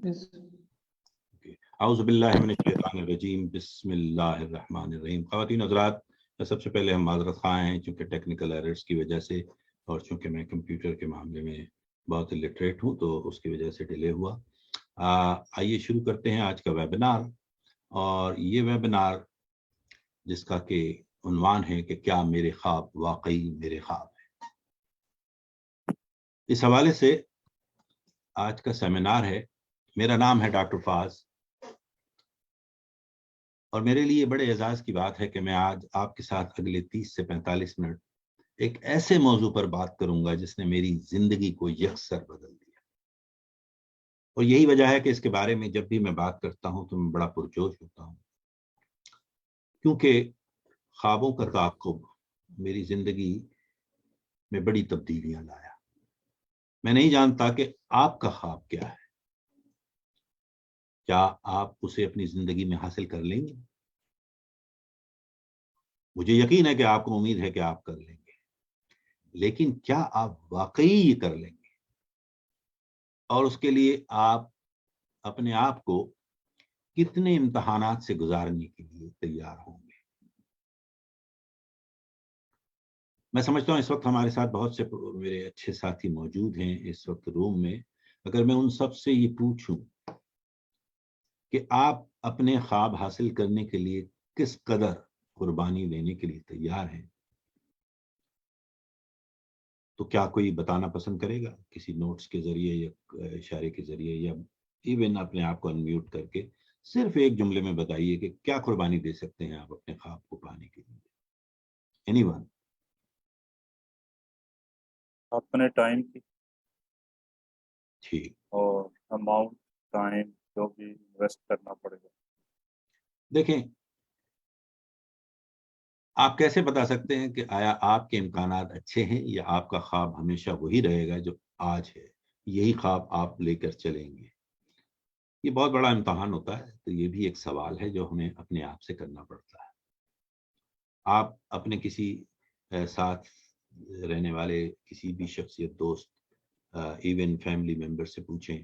اعوذ باللہ من الشیطان الرجیم، بسم اللہ الرحمن الرحیم۔ خواتین حضرات، سب سے پہلے ہم معذرت خواہ ہیں چونکہ ٹیکنیکل ایررز کی وجہ سے، اور چونکہ میں کمپیوٹر کے معاملے میں بہت لٹریٹ ہوں تو اس کی وجہ سے ڈیلے ہوا۔ آئیے شروع کرتے ہیں آج کا ویبینار، اور یہ ویبینار جس کا کہ عنوان ہے کہ کیا میرے خواب واقعی میرے خواب ہیں، اس حوالے سے آج کا سیمینار ہے۔ میرا نام ہے ڈاکٹر فاز، اور میرے لیے بڑے اعزاز کی بات ہے کہ میں آج آپ کے ساتھ اگلے 30 سے 45 منٹ ایک ایسے موضوع پر بات کروں گا جس نے میری زندگی کو یکسر بدل دیا، اور یہی وجہ ہے کہ اس کے بارے میں جب بھی میں بات کرتا ہوں تو میں بڑا پرجوش ہوتا ہوں، کیونکہ خوابوں کا تعاقب میری زندگی میں بڑی تبدیلیاں لایا۔ میں نہیں جانتا کہ آپ کا خواب کیا ہے، کیا آپ اسے اپنی زندگی میں حاصل کر لیں گے؟ مجھے یقین ہے کہ آپ کو امید ہے کہ آپ کر لیں گے، لیکن کیا آپ واقعی یہ کر لیں گے؟ اور اس کے لیے آپ اپنے آپ کو کتنے امتحانات سے گزارنے کے لیے تیار ہوں گے؟ میں سمجھتا ہوں اس وقت ہمارے ساتھ بہت سے میرے اچھے ساتھی موجود ہیں اس وقت روم میں۔ اگر میں ان سب سے یہ پوچھوں کہ آپ اپنے خواب حاصل کرنے کے لیے کس قدر قربانی دینے کے لیے تیار ہیں، تو کیا کوئی بتانا پسند کرے گا کسی نوٹس کے ذریعے یا اشارے کے ذریعے، یا ایون اپنے آپ کو انمیوٹ کر کے صرف ایک جملے میں بتائیے کہ کیا قربانی دے سکتے ہیں آپ اپنے خواب کو پانے کے لیے؟ Any one? اپنے ٹائم کی ٹھیک، اور اماؤنٹ ٹائم جو بھی انویسٹ کرنا پڑے گا۔ دیکھیں، آپ کیسے بتا سکتے ہیں کہ آیا آپ کے امکانات اچھے ہیں، یا آپ کا خواب ہمیشہ وہی رہے گا جو آج ہے، یہی خواب آپ لے کر چلیں گے؟ یہ بہت بڑا امتحان ہوتا ہے، تو یہ بھی ایک سوال ہے جو ہمیں اپنے آپ سے کرنا پڑتا ہے۔ آپ اپنے کسی ساتھ رہنے والے کسی بھی شخصیت، دوست، ایون فیملی ممبر سے پوچھیں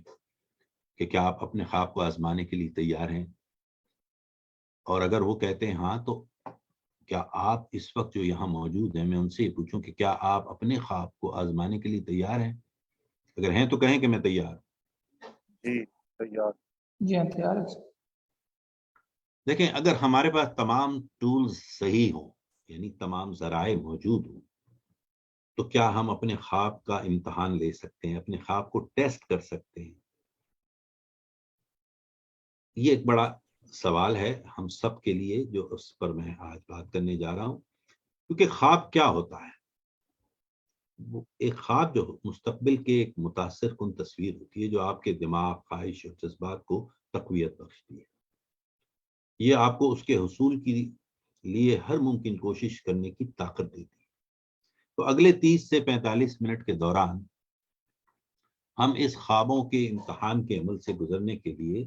کہ کیا آپ اپنے خواب کو آزمانے کے لیے تیار ہیں، اور اگر وہ کہتے ہیں ہاں، تو کیا آپ اس وقت جو یہاں موجود ہیں، میں ان سے یہ پوچھوں کہ کیا آپ اپنے خواب کو آزمانے کے لیے تیار ہیں؟ اگر ہیں تو کہیں کہ میں تیار ہوں۔ جی تیار، جی ہاں تیار ہے۔ دیکھیں، اگر ہمارے پاس تمام ٹولز صحیح ہوں، یعنی تمام ذرائع موجود ہوں، تو کیا ہم اپنے خواب کا امتحان لے سکتے ہیں، اپنے خواب کو ٹیسٹ کر سکتے ہیں؟ یہ ایک بڑا سوال ہے ہم سب کے لیے، جو اس پر میں آج بات کرنے جا رہا ہوں۔ کیونکہ خواب کیا ہوتا ہے؟ ایک خواب جو مستقبل کے ایک متاثر کن تصویر ہوتی ہے، جو آپ کے دماغ، خواہش اور جذبات کو تقویت بخشتی ہے۔ یہ آپ کو اس کے حصول کے لیے ہر ممکن کوشش کرنے کی طاقت دیتی ہے۔ تو اگلے 30 سے 45 منٹ کے دوران ہم اس خوابوں کے امتحان کے عمل سے گزرنے کے لیے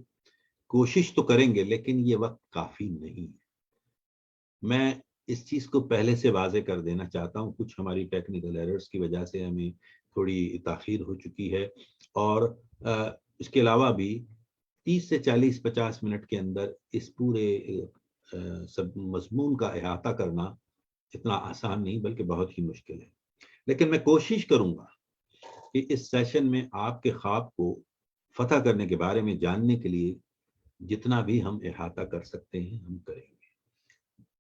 کوشش تو کریں گے، لیکن یہ وقت کافی نہیں ہے۔ میں اس چیز کو پہلے سے واضح کر دینا چاہتا ہوں، کچھ ہماری ٹیکنیکل ایررز کی وجہ سے ہمیں تھوڑی تاخیر ہو چکی ہے، اور اس کے علاوہ بھی 30 سے 40-50 منٹ کے اندر اس پورے سب مضمون کا احاطہ کرنا اتنا آسان نہیں، بلکہ بہت ہی مشکل ہے۔ لیکن میں کوشش کروں گا کہ اس سیشن میں آپ کے خواب کو فتح کرنے کے بارے میں جاننے کے لیے جتنا بھی ہم احاطہ کر سکتے ہیں ہم کریں گے۔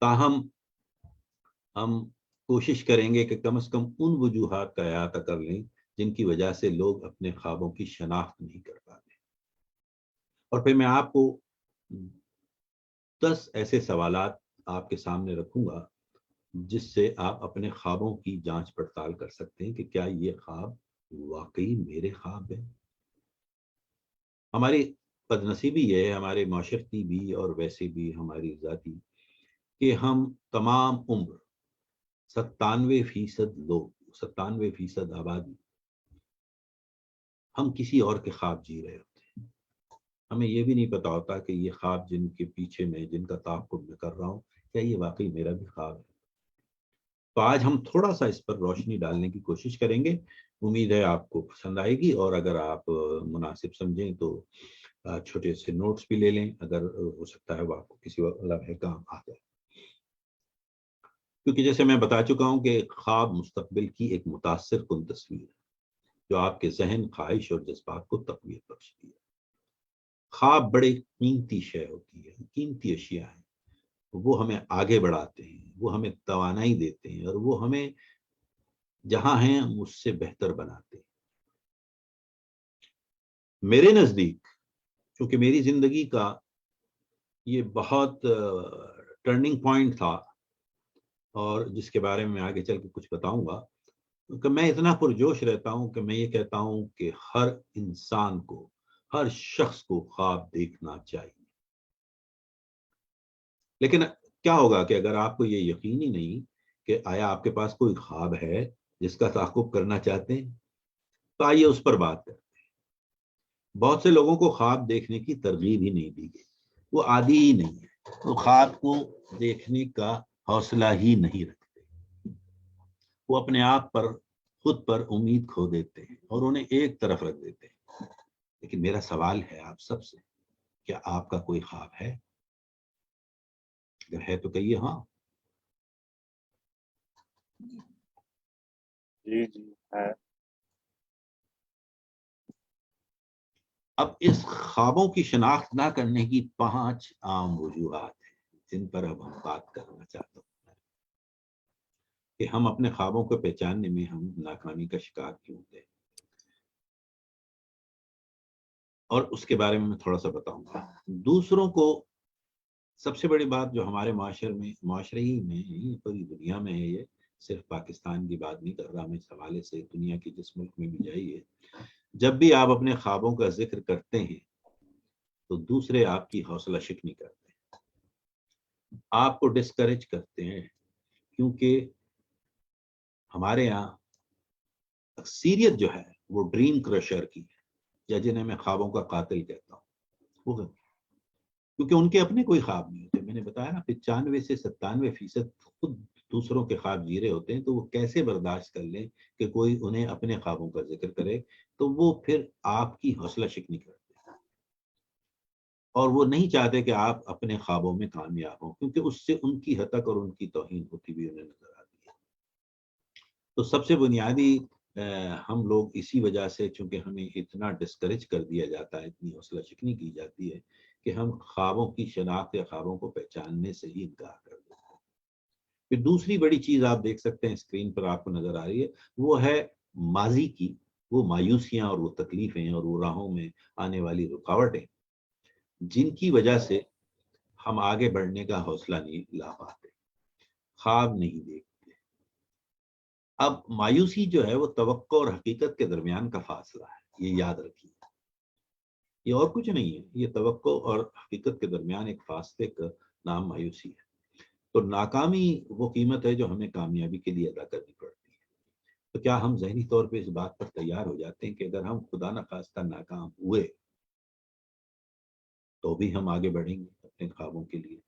تاہم ہم کوشش کریں گے کہ کم از کم ان وجوہات کا احاطہ کر لیں جن کی وجہ سے لوگ اپنے خوابوں کی شناخت نہیں کر پاتے، اور پھر میں آپ کو 10 ایسے سوالات آپ کے سامنے رکھوں گا جس سے آپ اپنے خوابوں کی جانچ پڑتال کر سکتے ہیں کہ کیا یہ خواب واقعی میرے خواب ہیں۔ ہماری بد نصیبی یہ ہے، ہمارے معاشرتی بھی اور ویسے بھی ہماری ذاتی، کہ ہم تمام عمر 97% لوگ، 97% آبادی، ہم کسی اور کے خواب جی رہے ہوتے ہیں۔ ہمیں یہ بھی نہیں پتا ہوتا کہ یہ خواب جن کے پیچھے میں جن کا تعاقب میں کر رہا ہوں، کیا یہ واقعی میرا بھی خواب ہے؟ تو آج ہم تھوڑا سا اس پر روشنی ڈالنے کی کوشش کریں گے۔ امید ہے آپ کو پسند آئے گی، اور اگر آپ مناسب سمجھیں تو چھوٹے سے نوٹس بھی لے لیں، اگر ہو سکتا ہے وہ آپ کو کسی لمحے کام آ جائے، کیونکہ جیسے میں بتا چکا ہوں کہ خواب مستقبل کی ایک متاثر کن تصویر ہے جو آپ کے ذہن، خواہش اور جذبات کو تقویت بخشتی ہے۔ خواب بڑے قیمتی شے ہوتی ہے، قیمتی اشیاء ہیں، وہ ہمیں آگے بڑھاتے ہیں، وہ ہمیں توانائی دیتے ہیں، اور وہ ہمیں جہاں ہیں ہم اس سے بہتر بناتے ہیں۔ میرے نزدیک چونکہ میری زندگی کا یہ بہت ٹرننگ پوائنٹ تھا، اور جس کے بارے میں آگے چل کے کچھ بتاؤں گا، کہ میں اتنا پرجوش رہتا ہوں کہ میں یہ کہتا ہوں کہ ہر انسان کو، ہر شخص کو خواب دیکھنا چاہیے۔ لیکن کیا ہوگا کہ اگر آپ کو یہ یقین ہی نہیں کہ آیا آپ کے پاس کوئی خواب ہے جس کا تعاقب کرنا چاہتے ہیں، تو آئیے اس پر بات کریں۔ بہت سے لوگوں کو خواب دیکھنے کی ترغیب ہی نہیں دی گئی، وہ عادی ہی نہیں ہے، وہ خواب کو دیکھنے کا حوصلہ ہی نہیں رکھتے، وہ اپنے آپ پر، خود پر امید کھو دیتے ہیں اور انہیں ایک طرف رکھ دیتے ہیں۔ لیکن میرا سوال ہے آپ سب سے، کیا آپ کا کوئی خواب ہے؟ اگر ہے تو کہیے ہاں۔ جی جی ہے۔ اب اس خوابوں کی شناخت نہ کرنے کی 5 عام وجوہات ہیں جن پر اب ہم بات کرنا چاہتا ہوں کہ ہم اپنے خوابوں کو پہچاننے میں ہم ناکامی کا شکار کیوں ہوتے ہیں، اور اس کے بارے میں تھوڑا سا بتاؤں گا۔ دوسروں کو، سب سے بڑی بات جو ہمارے معاشرے ہی میں نہیں، پوری دنیا میں ہے، یہ صرف پاکستان کی بات نہیں کر رہا میں، اس حوالے سے دنیا کے جس ملک میں بھی جائیے، جب بھی آپ اپنے خوابوں کا ذکر کرتے ہیں تو دوسرے آپ کی حوصلہ شکنی کرتے ہیں، آپ کو ڈسکریج کرتے ہیں، کیونکہ ہمارے یہاں اکثریت جو ہے وہ ڈریم کرشر کی ہے، یا جنہیں میں خوابوں کا قاتل کہتا ہوں، وہ کیونکہ ان کے اپنے کوئی خواب نہیں ہوتے۔ میں نے بتایا نا 95 سے 97% خود دوسروں کے خواب جی رہے ہوتے ہیں، تو وہ کیسے برداشت کر لیں کہ کوئی انہیں اپنے خوابوں کا ذکر کرے؟ تو وہ پھر آپ کی حوصلہ شکنی کرتے ہیں، اور وہ نہیں چاہتے کہ آپ اپنے خوابوں میں کامیاب ہوں، کیونکہ اس سے ان کی حتک اور ان کی توہین ہوتی بھی انہیں نظر آتی ہے۔ تو سب سے بنیادی ہم لوگ اسی وجہ سے، چونکہ ہمیں اتنا ڈسکریج کر دیا جاتا ہے، اتنی حوصلہ شکنی کی جاتی ہے کہ ہم خوابوں کی شناخت یا خوابوں کو پہچاننے سے ہی انکار کر دیتے ہیں۔ پھر دوسری بڑی چیز آپ دیکھ سکتے ہیں، اسکرین پر آپ کو نظر آ رہی ہے، وہ ہے ماضی کی وہ مایوسیاں اور وہ تکلیفیں اور وہ راہوں میں آنے والی رکاوٹیں، جن کی وجہ سے ہم آگے بڑھنے کا حوصلہ نہیں لا پاتے، خواب نہیں دیکھتے۔ اب مایوسی جو ہے وہ توقع اور حقیقت کے درمیان کا فاصلہ ہے، یہ یاد رکھیے، یہ اور کچھ نہیں ہے، یہ توقع اور حقیقت کے درمیان ایک فاصلے کا نام مایوسی ہے۔ تو ناکامی وہ قیمت ہے جو ہمیں کامیابی کے لیے ادا کرنی پڑتی ہے۔ تو کیا ہم ذہنی طور پہ اس بات پر تیار ہو جاتے ہیں کہ اگر ہم خدا نخواستہ ناکام ہوئے تو بھی ہم آگے بڑھیں گے اپنے خوابوں کے لیے؟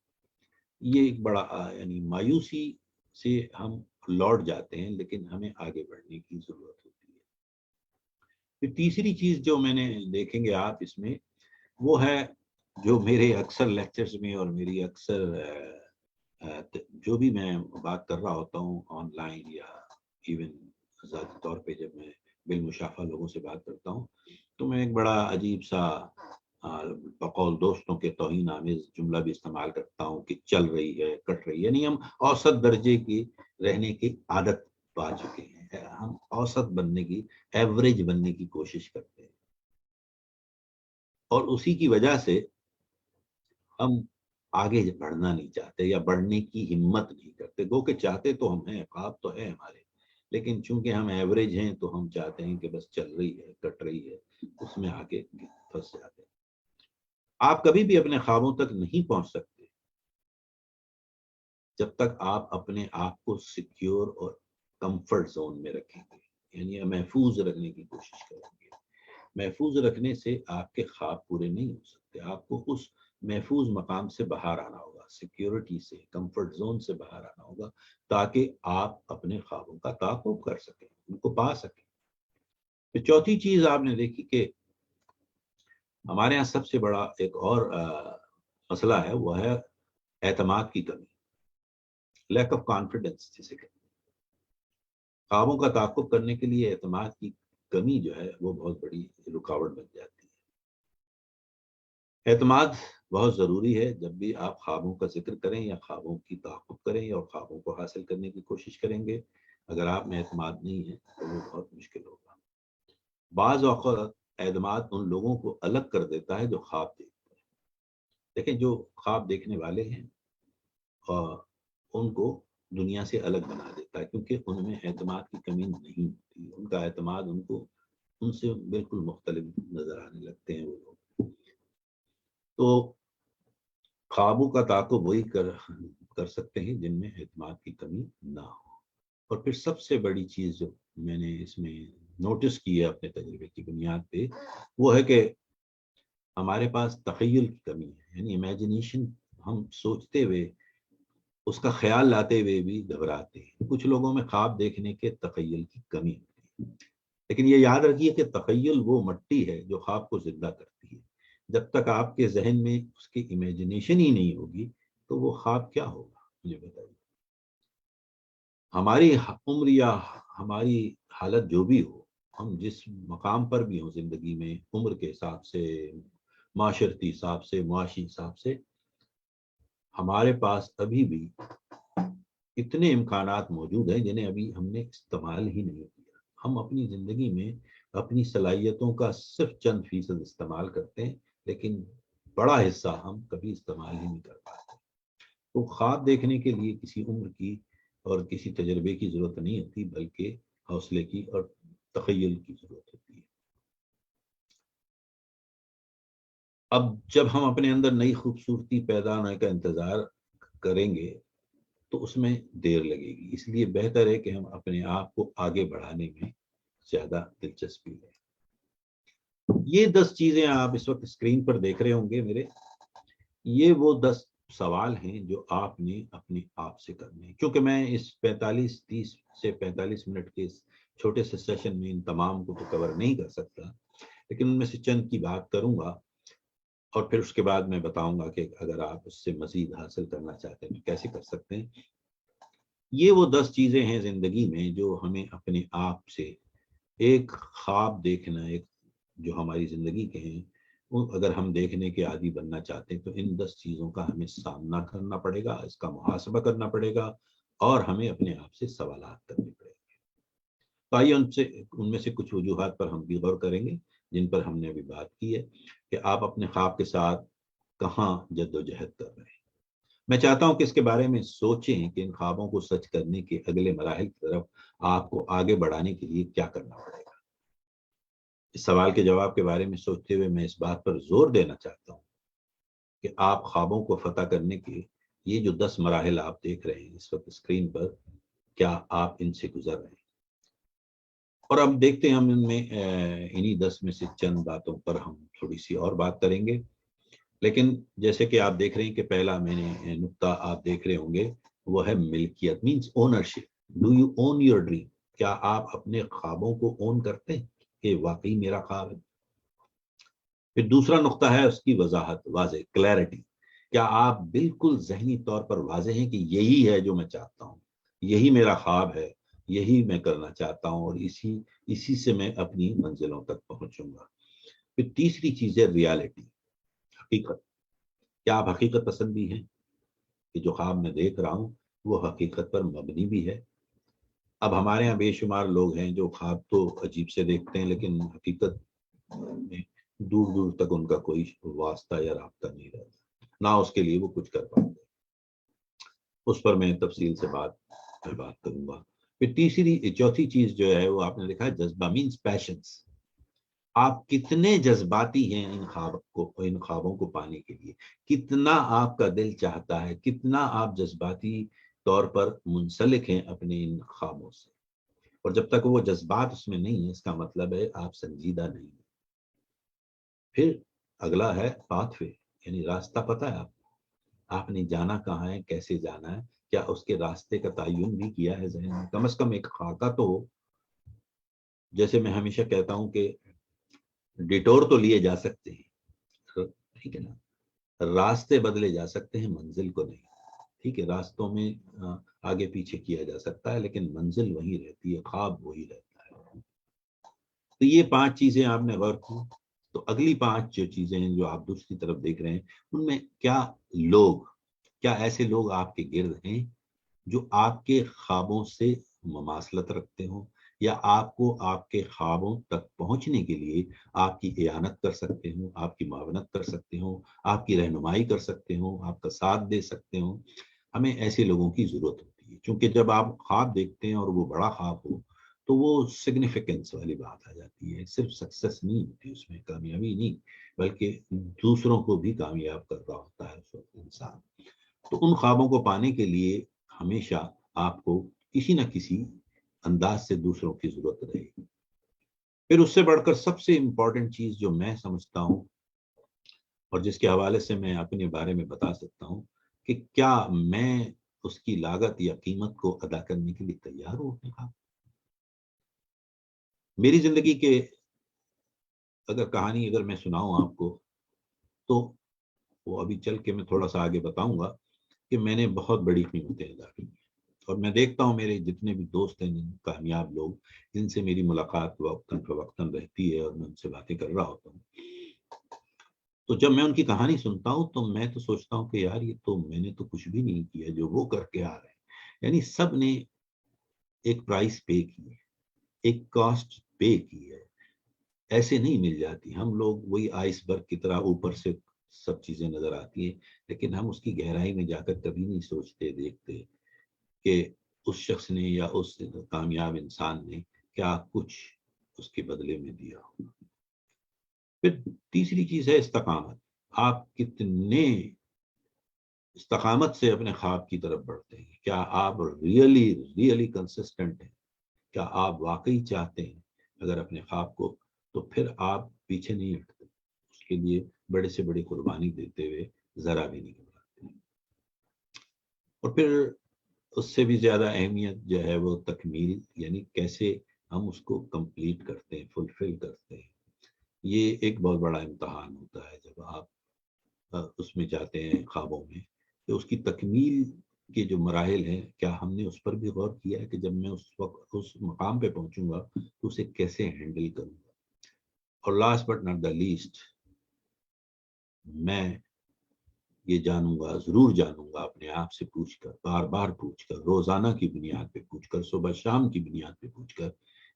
یہ ایک بڑا یعنی مایوسی سے ہم لوٹ جاتے ہیں، لیکن ہمیں آگے بڑھنے کی ضرورت ہوتی ہے۔ پھر تیسری چیز جو میں نے دیکھیں گے آپ اس میں، وہ ہے جو میرے اکثر لیکچرز میں اور میری اکثر جو بھی میں بات کر رہا ہوتا ہوں آن لائن یا ایون ذاتی طور پہ جب میں بالمشافہ لوگوں سے بات کرتا ہوں، تو میں ایک بڑا عجیب سا بقول دوستوں کے توہین آمیز جملہ بھی استعمال کرتا ہوں کہ چل رہی ہے، کٹ رہی ہے، یعنی ہم اوسط درجے کی رہنے کی عادت پا چکے ہیں، ہم اوسط بننے کی، ایوریج بننے کی کوشش کرتے ہیں، اور اسی کی وجہ سے ہم آگے بڑھنا نہیں چاہتے یا بڑھنے کی ہمت نہیں کرتے، گو کہ چاہتے تو ہم ہیں، خواب تو ہے ہمارے، لیکن چونکہ ہم ایوریج ہیں تو ہم چاہتے ہیں کہ بس چل رہی ہے، کٹ رہی ہے، اس میں آگے پھنس جاتے ہیں۔ آپ کبھی بھی اپنے خوابوں تک نہیں پہنچ سکتے جب تک آپ اپنے آپ کو سیکیور اور کمفرٹ زون میں رکھیں گے، یعنی محفوظ رکھنے کی کوشش کریں گے۔ محفوظ رکھنے سے آپ کے خواب پورے نہیں ہو سکتے، آپ کو اس محفوظ مقام سے باہر آنا ہوگا، سیکیورٹی سے، کمفرٹ زون سے باہر آنا ہوگا، تاکہ آپ اپنے خوابوں کا تعاقب کر سکیں، ان کو پا سکیں۔ پھر چوتھی چیز آپ نے دیکھی کہ ہمارے ہاں سب سے بڑا ایک اور مسئلہ ہے، وہ ہے اعتماد کی کمی، لیک آف کانفیڈنس جسے کہتے ہیں۔ خوابوں کا تعاقب کرنے کے لیے اعتماد کی کمی جو ہے وہ بہت بڑی رکاوٹ بن جاتی ہے۔ اعتماد بہت ضروری ہے جب بھی آپ خوابوں کا ذکر کریں یا خوابوں کی تعاقب کریں اور خوابوں کو حاصل کرنے کی کوشش کریں گے، اگر آپ میں اعتماد نہیں ہے تو وہ بہت مشکل ہوگا۔ بعض اوقات اعتماد ان لوگوں کو الگ کر دیتا ہے جو خواب دیکھتے ہیں۔ دیکھیں، جو خواب دیکھنے والے ہیں اور ان کو دنیا سے الگ بنا دیتا ہے، کیونکہ ان میں اعتماد کی کمی نہیں ہوتی، ان کا اعتماد ان کو ان سے بالکل مختلف نظر آنے لگتے ہیں وہ لوگ۔ تو خوابوں کا تعاقب وہی کر سکتے ہیں جن میں اعتماد کی کمی نہ ہو۔ اور پھر سب سے بڑی چیز جو میں نے اس میں نوٹس کی ہے اپنے تجربے کی بنیاد پہ، وہ ہے کہ ہمارے پاس تخیل کی کمی ہے، یعنی امیجنیشن۔ ہم سوچتے ہوئے، اس کا خیال لاتے ہوئے بھی گھبراتے ہیں۔ کچھ لوگوں میں خواب دیکھنے کے تخیل کی کمی ہوتی ہے، لیکن یہ یاد رکھیے کہ تخیل وہ مٹی ہے جو خواب کو زندہ کرتی ہے۔ جب تک آپ کے ذہن میں اس کی امیجنیشن ہی نہیں ہوگی تو وہ خواب کیا ہوگا، مجھے بتائیے۔ ہماری عمر یا ہماری حالت جو بھی ہو، ہم جس مقام پر بھی ہوں زندگی میں، عمر کے حساب سے، معاشرتی حساب سے، معاشی حساب سے، ہمارے پاس ابھی بھی اتنے امکانات موجود ہیں جنہیں ابھی ہم نے استعمال ہی نہیں کیا۔ ہم اپنی زندگی میں اپنی صلاحیتوں کا صرف چند فیصد استعمال کرتے ہیں، لیکن بڑا حصہ ہم کبھی استعمال ہی نہیں کر پاتے۔ تو خواب دیکھنے کے لیے کسی عمر کی اور کسی تجربے کی ضرورت نہیں ہوتی، بلکہ حوصلے کی اور تخیل کی ضرورت ہوتی ہے۔ اب جب ہم اپنے اندر نئی خوبصورتی پیدا ہونے کا انتظار کریں گے تو اس میں دیر لگے گی، اس لیے بہتر ہے کہ ہم اپنے آپ کو آگے بڑھانے میں زیادہ دلچسپی لیں۔ یہ 10 چیزیں آپ اس وقت اسکرین پر دیکھ رہے ہوں گے میرے، یہ وہ 10 سوال ہیں جو آپ نے اپنے آپ سے کرنے ہیں۔ کیونکہ میں اس 30 سے 45 منٹ کے اس چھوٹے سے سیشن میں ان تمام کو تو کور نہیں کر سکتا، لیکن ان میں سے چند کی بات کروں گا، اور پھر اس کے بعد میں بتاؤں گا کہ اگر آپ اس سے مزید حاصل کرنا چاہتے ہیں تو کیسے کر سکتے ہیں۔ یہ وہ 10 چیزیں ہیں زندگی میں جو ہمیں اپنے آپ سے ایک خواب دیکھنا، ایک جو ہماری زندگی کے ہیں، اگر ہم دیکھنے کے عادی بننا چاہتے ہیں تو ان 10 چیزوں کا ہمیں سامنا کرنا پڑے گا، اس کا محاسبہ کرنا پڑے گا، اور ہمیں اپنے آپ سے سوالات کرنے پڑے گا۔ تو آئیے ان میں سے کچھ وجوہات پر ہم بھی غور کریں گے جن پر ہم نے ابھی بات کی ہے، کہ آپ اپنے خواب کے ساتھ کہاں جد و جہد کر رہے ہیں۔ میں چاہتا ہوں کہ اس کے بارے میں سوچیں کہ ان خوابوں کو سچ کرنے کے اگلے مراحل کی طرف آپ کو آگے بڑھانے کے لیے کیا کرنا پڑے گا۔ اس سوال کے جواب کے بارے میں سوچتے ہوئے میں اس بات پر زور دینا چاہتا ہوں کہ آپ خوابوں کو فتح کرنے کے یہ جو 10 مراحل آپ دیکھ رہے ہیں اس وقت اسکرین پر، کیا آپ ان سے گزر رہے ہیں؟ اور اب دیکھتے ہیں ہم ان میں انہی 10 میں سے چند باتوں پر ہم تھوڑی سی اور بات کریں گے۔ لیکن جیسے کہ آپ دیکھ رہے ہیں کہ پہلا میں نے نقطہ آپ دیکھ رہے ہوں گے، وہ ہے ملکیت، means ownership. Do you own your dream? کیا آپ اپنے خوابوں کو اون کرتے ہیں کہ واقعی میرا خواب ہے؟ پھر دوسرا نقطہ ہے اس کی وضاحت، واضح، کلیئرٹی۔ کیا آپ بالکل ذہنی طور پر واضح ہیں کہ یہی ہے جو میں چاہتا ہوں، یہی میرا خواب ہے، یہی میں کرنا چاہتا ہوں، اور اسی سے میں اپنی منزلوں تک پہنچوں گا۔ پھر تیسری چیز ہے ریالٹی، حقیقت۔ کیا آپ حقیقت پسند بھی ہیں کہ جو خواب میں دیکھ رہا ہوں وہ حقیقت پر مبنی بھی ہے؟ اب ہمارے یہاں بے شمار لوگ ہیں جو خواب تو عجیب سے دیکھتے ہیں لیکن حقیقت میں دور دور تک ان کا کوئی واسطہ یا رابطہ نہیں رہتا، نہ اس کے لیے وہ کچھ کر پاتے۔ اس پر میں تفصیل سے بات کروں گا۔ پھر چوتھی چیز جو ہے وہ آپ نے دیکھا ہے جذبہ، مینس پیشنس۔ آپ کتنے جذباتی ہیں ان خوابوں کو پانے کے لیے، کتنا آپ کا دل چاہتا ہے، کتنا آپ جذباتی طور پر منسلک ہیں اپنے ان خوابوں سے۔ اور جب تک وہ جذبات اس میں نہیں ہے، اس کا مطلب ہے آپ سنجیدہ نہیں ہیں۔ پھر اگلا ہے پاتھ وے، یعنی راستہ پتہ ہے آپ نے جانا کہاں ہے، کیسے جانا ہے، کیا اس کے راستے کا تعین بھی کیا ہے ذہن میں؟ کم از کم ایک خاکہ تو ہو۔ جیسے میں ہمیشہ کہتا ہوں کہ ڈیٹور تو لیے جا سکتے ہیں، ٹھیک ہے نا. راستے بدلے جا سکتے ہیں، منزل کو نہیں. ٹھیک ہے، راستوں میں آگے پیچھے کیا جا سکتا ہے، لیکن منزل وہی رہتی ہے، خواب وہی رہتا ہے. تو یہ 5 چیزیں آپ نے غور کی. تو اگلی 5 جو چیزیں ہیں جو آپ دوسری طرف دیکھ رہے ہیں، ان میں کیا ایسے لوگ آپ کے گرد ہیں جو آپ کے خوابوں سے مماثلت رکھتے ہوں، یا آپ کو آپ کے خوابوں تک پہنچنے کے لیے آپ کی اعانت کر سکتے ہوں، آپ کی معاونت کر سکتے ہوں، آپ کی رہنمائی کر سکتے ہوں، آپ کا ساتھ دے سکتے ہوں. ہمیں ایسے لوگوں کی ضرورت ہوتی ہے، کیونکہ جب آپ خواب دیکھتے ہیں اور وہ بڑا خواب ہو تو وہ سگنیفیکنس والی بات آ جاتی ہے. صرف سکسیس نہیں ہوتی اس میں، کامیابی نہیں، بلکہ دوسروں کو بھی کامیاب کر رہا ہوتا ہے اس وقت انسان. تو ان خوابوں کو پانے کے لیے ہمیشہ آپ کو کسی نہ کسی انداز سے دوسروں کی ضرورت رہے گی. پھر اس سے بڑھ کر سب سے امپورٹنٹ چیز جو میں سمجھتا ہوں اور جس کے حوالے سے میں اپنے بارے میں بتا سکتا ہوں کہ کیا میں اس کی لاگت یا قیمت کو ادا کرنے کے لیے تیار ہوں اپنے خواب. میری زندگی کے کہانی اگر میں سناؤں آپ کو، تو وہ ابھی چل کے میں تھوڑا سا آگے بتاؤں گا کہ میں نے بہت بڑی قیمتیں ادا کی. اور میں دیکھتا ہوں میرے جتنے بھی دوست ہیں، کامیاب لوگ جن سے میری ملاقات وقتاً فوقتاً رہتی ہے اور میں ان سے باتیں کر رہا ہوتا ہوں، تو جب میں ان کی کہانی سنتا ہوں تو میں تو سوچتا ہوں کہ یار یہ تو میں نے تو کچھ بھی نہیں کیا جو وہ کر کے آ رہے ہیں. یعنی سب نے ایک پرائس پے کی ہے، ایک کاسٹ پے کی ہے. ایسے نہیں مل جاتی. ہم لوگ وہی آئس برگ کی طرح اوپر سے سب چیزیں نظر آتی ہیں، لیکن ہم اس کی گہرائی میں جا کر کبھی نہیں سوچتے دیکھتے کہ اس شخص نے یا اس کامیاب انسان نے کیا کچھ اس کے بدلے میں دیا ہو. پھر تیسری چیز ہے استقامت. آپ کتنے استقامت سے اپنے خواب کی طرف بڑھتے ہیں. کیا آپ ریئلی کنسسٹنٹ ہیں؟ کیا آپ واقعی چاہتے ہیں اگر اپنے خواب کو، تو پھر آپ پیچھے نہیں ہٹتے، اس کے لیے بڑے سے بڑی قربانی دیتے ہوئے ذرا بھی نہیں گھبراتے. اور پھر اس سے بھی زیادہ اہمیت جو ہے وہ تکمیل، یعنی کیسے ہم اس کو کمپلیٹ کرتے ہیں، فلفل کرتے ہیں. یہ ایک بہت بڑا امتحان ہوتا ہے جب آپ اس میں جاتے ہیں خوابوں میں، کہ اس کی تکمیل کے جو مراحل ہیں، کیا ہم نے اس پر بھی غور کیا ہے کہ جب میں اس وقت اس مقام پہ پہنچوں گا تو اسے کیسے ہینڈل کروں گا. اور last but not the least, میں یہ جانوں گا، ضرور جانوں گا اپنے آپ سے پوچھ کر، بار بار پوچھ کر، روزانہ کی بنیاد پہ پوچھ کر، صبح شام کی بنیاد پہ پوچھ کر،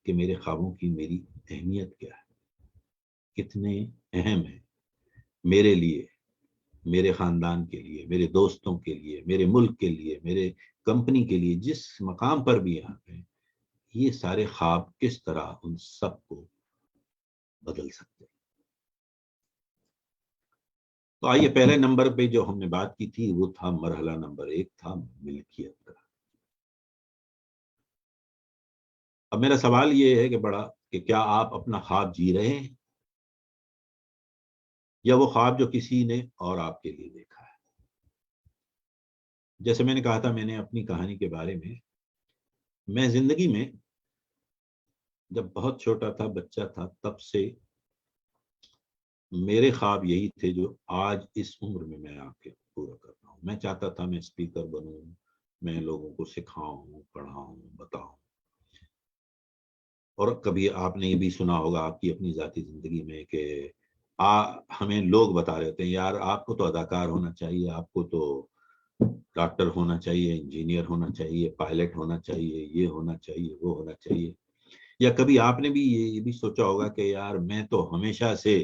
کہ میرے خوابوں کی میری اہمیت کیا ہے، کتنے اہم ہیں میرے لیے، میرے خاندان کے لیے، میرے دوستوں کے لیے، میرے ملک کے لیے، میرے کمپنی کے لیے، جس مقام پر بھی آپ ہیں. یہ سارے خواب کس طرح ان سب کو بدل سکتے ہیں. تو آئیے پہلے نمبر پہ جو ہم نے بات کی تھی وہ تھا مرحلہ نمبر 1 تھا ملکیت کا. اب میرا سوال یہ ہے کہ کیا آپ اپنا خواب جی رہے ہیں، یا وہ خواب جو کسی نے اور آپ کے لیے دیکھا ہے. جیسے میں نے کہا تھا، میں نے اپنی کہانی کے بارے میں زندگی میں جب بہت چھوٹا تھا، بچہ تھا، تب سے میرے خواب یہی تھے جو آج اس عمر میں آ کے پورا کر رہا ہوں. میں چاہتا تھا میں اسپیکر بنوں، میں لوگوں کو سکھاؤں، پڑھاؤں، بتاؤں. اور کبھی آپ نے یہ بھی سنا ہوگا آپ کی اپنی ذاتی زندگی میں کہ ہمیں لوگ بتا رہے تھے، یار آپ کو تو اداکار ہونا چاہیے، آپ کو تو ڈاکٹر ہونا چاہیے، انجینئر ہونا چاہیے، پائلٹ ہونا چاہیے، یہ ہونا چاہیے، وہ ہونا چاہیے. یا کبھی آپ نے بھی یہ بھی سوچا ہوگا کہ یار میں تو ہمیشہ سے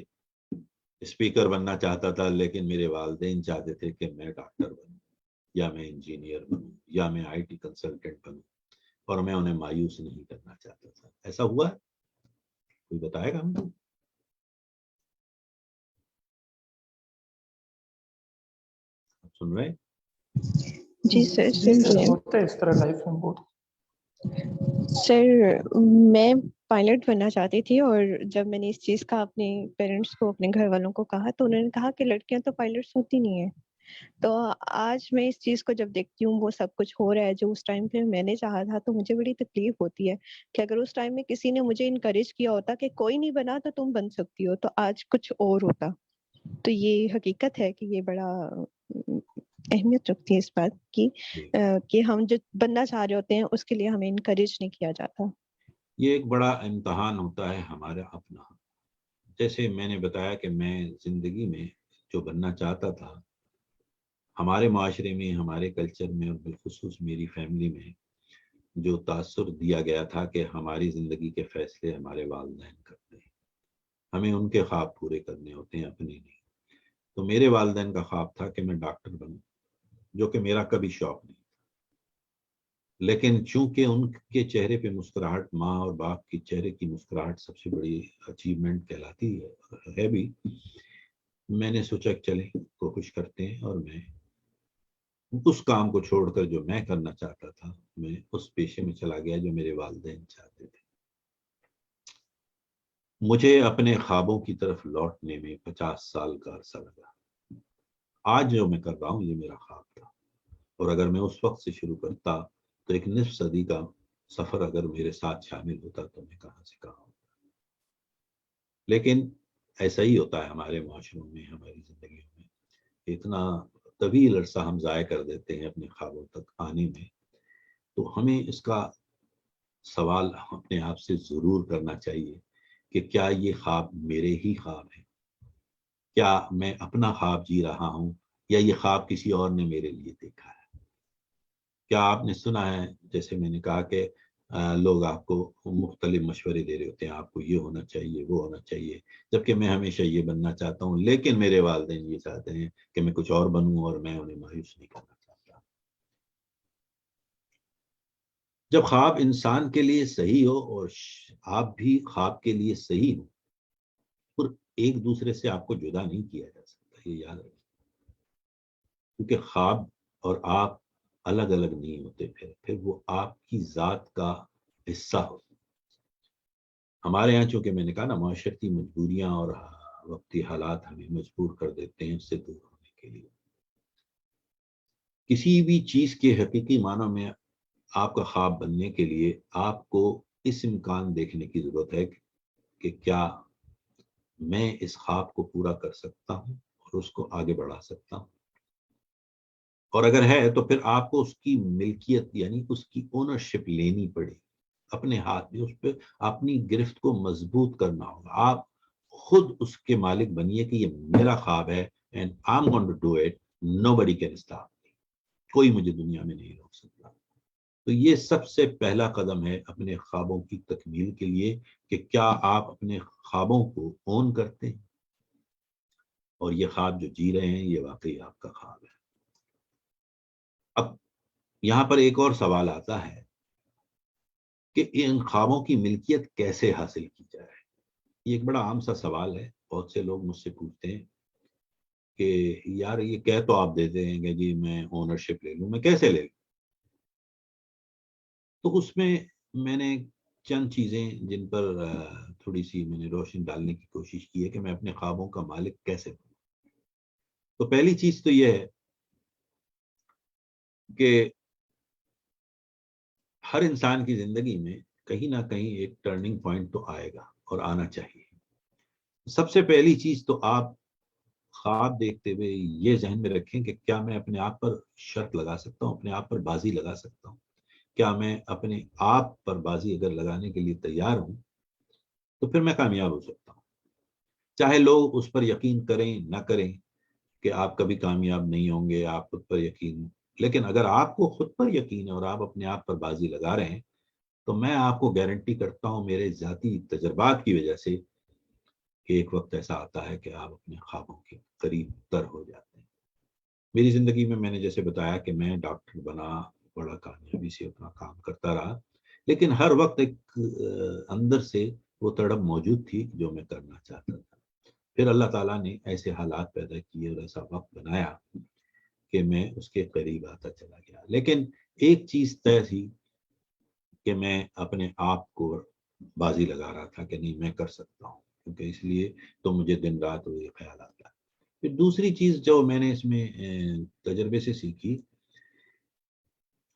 اسپیکر بننا چاہتا تھا، لیکن میرے والدین چاہتے تھے کہ میں ڈاکٹر بنوں، یا میں انجینئر بنوں، یا میں آئی ٹی کنسلٹنٹ بنوں، اور میں انہیں مایوس نہیں کرنا چاہتا تھا. ایسا ہوا ہے؟ کوئی بتائے گا ہم کو؟ سن رہے؟ جی سر، سن رہے ہیں. ہوتا ہے اس طرح لائف میں بہت. سر میں پائلٹ بننا چاہتی تھی، اور جب میں نے اس چیز کا اپنے پیرنٹس کو، اپنے گھر والوں کو کہا تو انہوں نے کہا کہ لڑکیاں تو پائلٹس ہوتی نہیں ہیں. تو آج میں اس چیز کو جب دیکھتی ہوں، وہ سب کچھ ہو رہا ہے جو اس ٹائم پہ میں نے چاہا تھا، تو مجھے بڑی تکلیف ہوتی ہے کہ اگر اس ٹائم میں کسی نے مجھے انکریج کیا ہوتا کہ کوئی نہیں بنا تو تم بن سکتی ہو، تو آج کچھ اور ہوتا. تو یہ حقیقت ہے کہ یہ بڑا اہمیت رکھتی ہے اس بات کی کہ ہم جو بننا چاہ رہے ہوتے ہیں اس کے لیے ہمیں انکریج نہیں کیا جاتا. یہ ایک بڑا امتحان ہوتا ہے ہمارا اپنا. جیسے میں نے بتایا کہ میں زندگی میں جو بننا چاہتا تھا، ہمارے معاشرے میں، ہمارے کلچر میں اور بالخصوص میری فیملی میں جو تاثر دیا گیا تھا کہ ہماری زندگی کے فیصلے ہمارے والدین کرتے ہیں، ہمیں ان کے خواب پورے کرنے ہوتے ہیں، اپنے نہیں. تو میرے والدین کا خواب تھا کہ میں ڈاکٹر بنوں، جو کہ میرا کبھی شوق نہیں تھا. لیکن چونکہ ان کے چہرے پہ مسکراہٹ، ماں اور باپ کی چہرے کی مسکراہٹ سب سے بڑی اچیومنٹ کہلاتی ہے بھی، میں نے سوچا کہ چلیں کوشش کرتے ہیں، اور میں اس کام کو چھوڑ کر جو میں کرنا چاہتا تھا، میں اس پیشے میں چلا گیا جو میرے والدین چاہتے تھے. مجھے اپنے خوابوں کی طرف لوٹنے میں 50 سال کا عرصہ لگا. آج جو میں کر رہا ہوں یہ میرا خواب تھا، اور اگر میں اس وقت سے شروع کرتا تو ایک نصف صدی کا سفر اگر میرے ساتھ شامل ہوتا تو میں کہاں سے کہاں ہوتا. لیکن ایسا ہی ہوتا ہے ہمارے معاشروں میں، ہماری زندگیوں میں. اتنا طویل عرصہ ہم ضائع کر دیتے ہیں اپنے خوابوں تک آنے میں. تو ہمیں اس کا سوال اپنے آپ سے ضرور کرنا چاہیے کہ کیا یہ خواب میرے ہی خواب ہیں؟ کیا میں اپنا خواب جی رہا ہوں یا یہ خواب کسی اور نے میرے لیے دیکھا ہے؟ کیا آپ نے سنا ہے، جیسے میں نے کہا کہ لوگ آپ کو مختلف مشورے دے رہے ہوتے ہیں، آپ کو یہ ہونا چاہیے، وہ ہونا چاہیے، جبکہ میں ہمیشہ یہ بننا چاہتا ہوں، لیکن میرے والدین یہ چاہتے ہیں کہ میں کچھ اور بنوں، اور میں انہیں مایوس نہیں کرنا چاہتا. جب خواب انسان کے لیے صحیح ہو اور آپ بھی خواب کے لیے صحیح ہو، اور ایک دوسرے سے آپ کو جدا نہیں کیا جا سکتا، یہ یاد رکھیں. کیونکہ خواب اور آپ الگ الگ نہیں ہوتے، پھر وہ آپ کی ذات کا حصہ ہوتے. ہمارے یہاں چونکہ میں نے کہا نا، معاشرتی مجبوریاں اور وقتی حالات ہمیں مجبور کر دیتے ہیں اس سے دور ہونے کے لیے. کسی بھی چیز کے حقیقی معنوں میں آپ کا خواب بننے کے لیے آپ کو اس امکان دیکھنے کی ضرورت ہے کہ کیا میں اس خواب کو پورا کر سکتا ہوں اور اس کو آگے بڑھا سکتا ہوں. اور اگر ہے تو پھر آپ کو اس کی ملکیت یعنی اس کی اونرشپ لینی پڑے اپنے ہاتھ میں، اس پہ اپنی گرفت کو مضبوط کرنا ہوگا. آپ خود اس کے مالک بنیے کہ یہ میرا خواب ہے and I'm going to do it, nobody can stop me. کوئی مجھے دنیا میں نہیں روک سکتا. تو یہ سب سے پہلا قدم ہے اپنے خوابوں کی تکمیل کے لیے کہ کیا آپ اپنے خوابوں کو اون کرتے ہیں، اور یہ خواب جو جی رہے ہیں یہ واقعی آپ کا خواب ہے. اب یہاں پر ایک اور سوال آتا ہے کہ ان خوابوں کی ملکیت کیسے حاصل کی جائے. یہ ایک بڑا عام سا سوال ہے. بہت سے لوگ مجھ سے پوچھتے ہیں کہ یار یہ کہہ تو آپ دیتے ہیں کہ جی میں اونرشپ لے لوں، میں کیسے لے لوں؟ تو اس میں نے چند چیزیں جن پر تھوڑی سی میں نے روشنی ڈالنے کی کوشش کی ہے کہ میں اپنے خوابوں کا مالک کیسے بنوں. تو پہلی چیز تو یہ ہے کہ ہر انسان کی زندگی میں کہیں نہ کہیں ایک ٹرننگ پوائنٹ تو آئے گا اور آنا چاہیے. سب سے پہلی چیز تو آپ خواب دیکھتے ہوئے یہ ذہن میں رکھیں کہ کیا میں اپنے آپ پر شرط لگا سکتا ہوں، اپنے آپ پر بازی لگا سکتا ہوں. کیا میں اپنے آپ پر بازی اگر لگانے کے لیے تیار ہوں تو پھر میں کامیاب ہو سکتا ہوں. چاہے لوگ اس پر یقین کریں نہ کریں کہ آپ کبھی کامیاب نہیں ہوں گے، آپ خود پر یقین، لیکن اگر آپ کو خود پر یقین ہے اور آپ اپنے آپ پر بازی لگا رہے ہیں تو میں آپ کو گارنٹی کرتا ہوں میرے ذاتی تجربات کی وجہ سے کہ ایک وقت ایسا آتا ہے کہ آپ اپنے خوابوں کے قریب تر ہو جاتے ہیں. میری زندگی میں نے جیسے بتایا کہ میں ڈاکٹر بنا، بڑا کامیابی سے اپنا کام کرتا رہا، لیکن ہر وقت ایک اندر سے وہ تڑپ موجود تھی جو میں کرنا چاہتا تھا. پھر اللہ تعالیٰ نے ایسے حالات پیدا کیے اور ایسا وقت بنایا کہ میں اس کے قریب آتا چلا گیا. لیکن ایک چیز طے تھی کہ میں اپنے آپ کو بازی لگا رہا تھا کہ نہیں میں کر سکتا ہوں، کیونکہ اس لیے تو مجھے دن رات وہی خیال آتا ہے. پھر دوسری چیز جو میں نے اس میں تجربے سے سیکھی،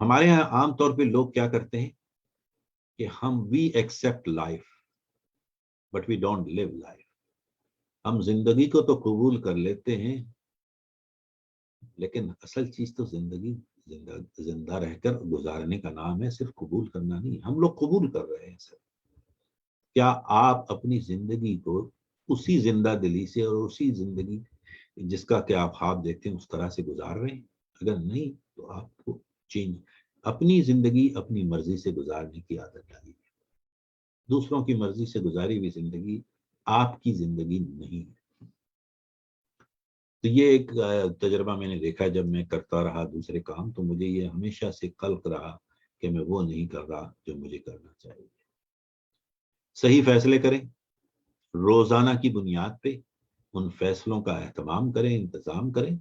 ہمارے یہاں عام طور پہ لوگ کیا کرتے ہیں کہ ہم we accept life but we don't live life. ہم زندگی کو تو قبول کر لیتے ہیں، لیکن اصل چیز تو زندگی زندہ رہ کر گزارنے کا نام ہے، صرف قبول کرنا نہیں۔ ہم لوگ قبول کر رہے ہیں سر، کیا آپ اپنی زندگی کو اسی زندہ دلی سے اور اسی زندگی جس کا کہ آپ خواب دیکھتے ہیں اس طرح سے گزار رہے ہیں؟ اگر نہیں تو آپ کو چینج، اپنی زندگی اپنی مرضی سے گزارنے کی عادت ڈالیے۔ دوسروں کی مرضی سے گزاری ہوئی زندگی آپ کی زندگی نہیں ہے۔ تو یہ ایک تجربہ میں نے دیکھا، جب میں کرتا رہا دوسرے کام تو مجھے یہ ہمیشہ سے قلق رہا کہ میں وہ نہیں کر رہا جو مجھے کرنا چاہیے۔ صحیح فیصلے کریں، روزانہ کی بنیاد پہ ان فیصلوں کا اہتمام کریں، انتظام کریں،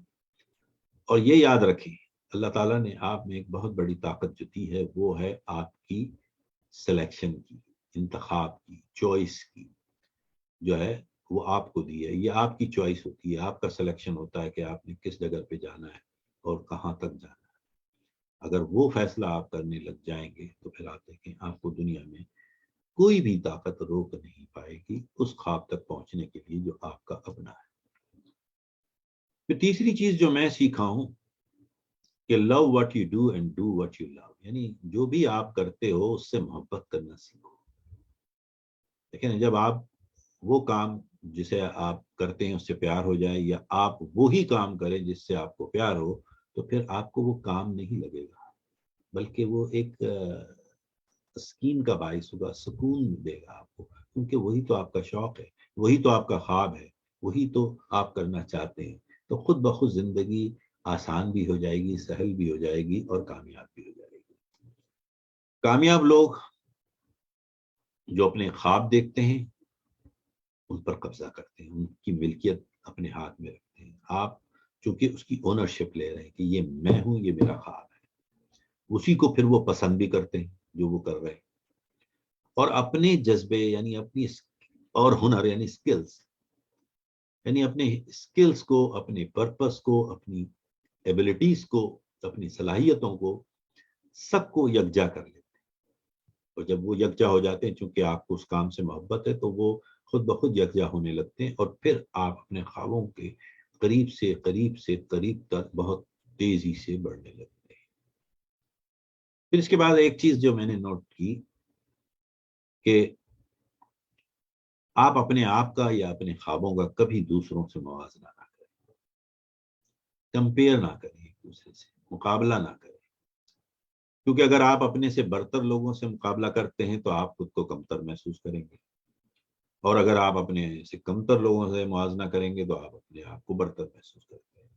اور یہ یاد رکھیں اللہ تعالیٰ نے آپ میں ایک بہت بڑی طاقت جو دی ہے وہ ہے آپ کی سلیکشن کی، انتخاب کی، چوائس کی جو ہے وہ آپ کو دی ہے۔ یہ آپ کی چوائس ہوتی ہے، آپ کا سلیکشن ہوتا ہے کہ آپ نے کس جگہ پہ جانا ہے اور کہاں تک جانا ہے۔ اگر وہ فیصلہ آپ کرنے لگ جائیں گے تو پھر آپ دیکھیں آپ کو دنیا میں کوئی بھی طاقت روک نہیں پائے گی اس خواب تک پہنچنے کے لیے جو آپ کا اپنا ہے۔ پھر تیسری چیز جو میں سیکھا ہوں کہ love what you do and do what you love, یعنی جو بھی آپ کرتے ہو اس سے محبت کرنا سیکھو۔ لیکن جب آپ وہ کام جسے آپ کرتے ہیں اس سے پیار ہو جائے، یا آپ وہی کام کریں جس سے آپ کو پیار ہو، تو پھر آپ کو وہ کام نہیں لگے گا، بلکہ وہ ایک تسکین کا باعث ہوگا، سکون دے گا آپ کو، کیونکہ وہی تو آپ کا شوق ہے، وہی تو آپ کا خواب ہے، وہی تو آپ کرنا چاہتے ہیں۔ تو خود بخود زندگی آسان بھی ہو جائے گی، سہل بھی ہو جائے گی، اور کامیاب بھی ہو جائے گی۔ کامیاب لوگ جو اپنے خواب دیکھتے ہیں ان پر قبضہ کرتے ہیں، ان کی ملکیت اپنے ہاتھ میں رکھتے ہیں۔ آپ چونکہ اس کی اونرشپ لے رہے ہیں کہ یہ میں ہوں، یہ میرا خواب ہے، اسی کو پھر وہ پسند بھی کرتے ہیں جو وہ کر رہے ہیں، اور اپنے جذبے یعنی اپنی اور ہنر یعنی سکلز، یعنی اپنے سکلز کو، اپنے پرپس کو، اپنی ایبلٹیز کو، اپنی صلاحیتوں کو، سب کو یکجا کر لیتے ہیں۔ اور جب وہ یکجا ہو جاتے ہیں، چونکہ آپ کو اس کام سے محبت ہے، تو وہ خود بخود یکجا ہونے لگتے ہیں، اور پھر آپ اپنے خوابوں کے قریب سے قریب تک بہت تیزی سے بڑھنے لگتے ہیں۔ پھر اس کے بعد ایک چیز جو میں نے نوٹ کی کہ آپ اپنے آپ کا یا اپنے خوابوں کا کبھی دوسروں سے موازنہ نہ کریں، کمپیئر نہ کریں، ایک دوسرے سے مقابلہ نہ کریں، کیونکہ اگر آپ اپنے سے برتر لوگوں سے مقابلہ کرتے ہیں تو آپ خود کو کمتر محسوس کریں گے، اور اگر آپ اپنے سے کمتر لوگوں سے موازنہ کریں گے تو آپ اپنے آپ کو برتر محسوس کرتے ہیں۔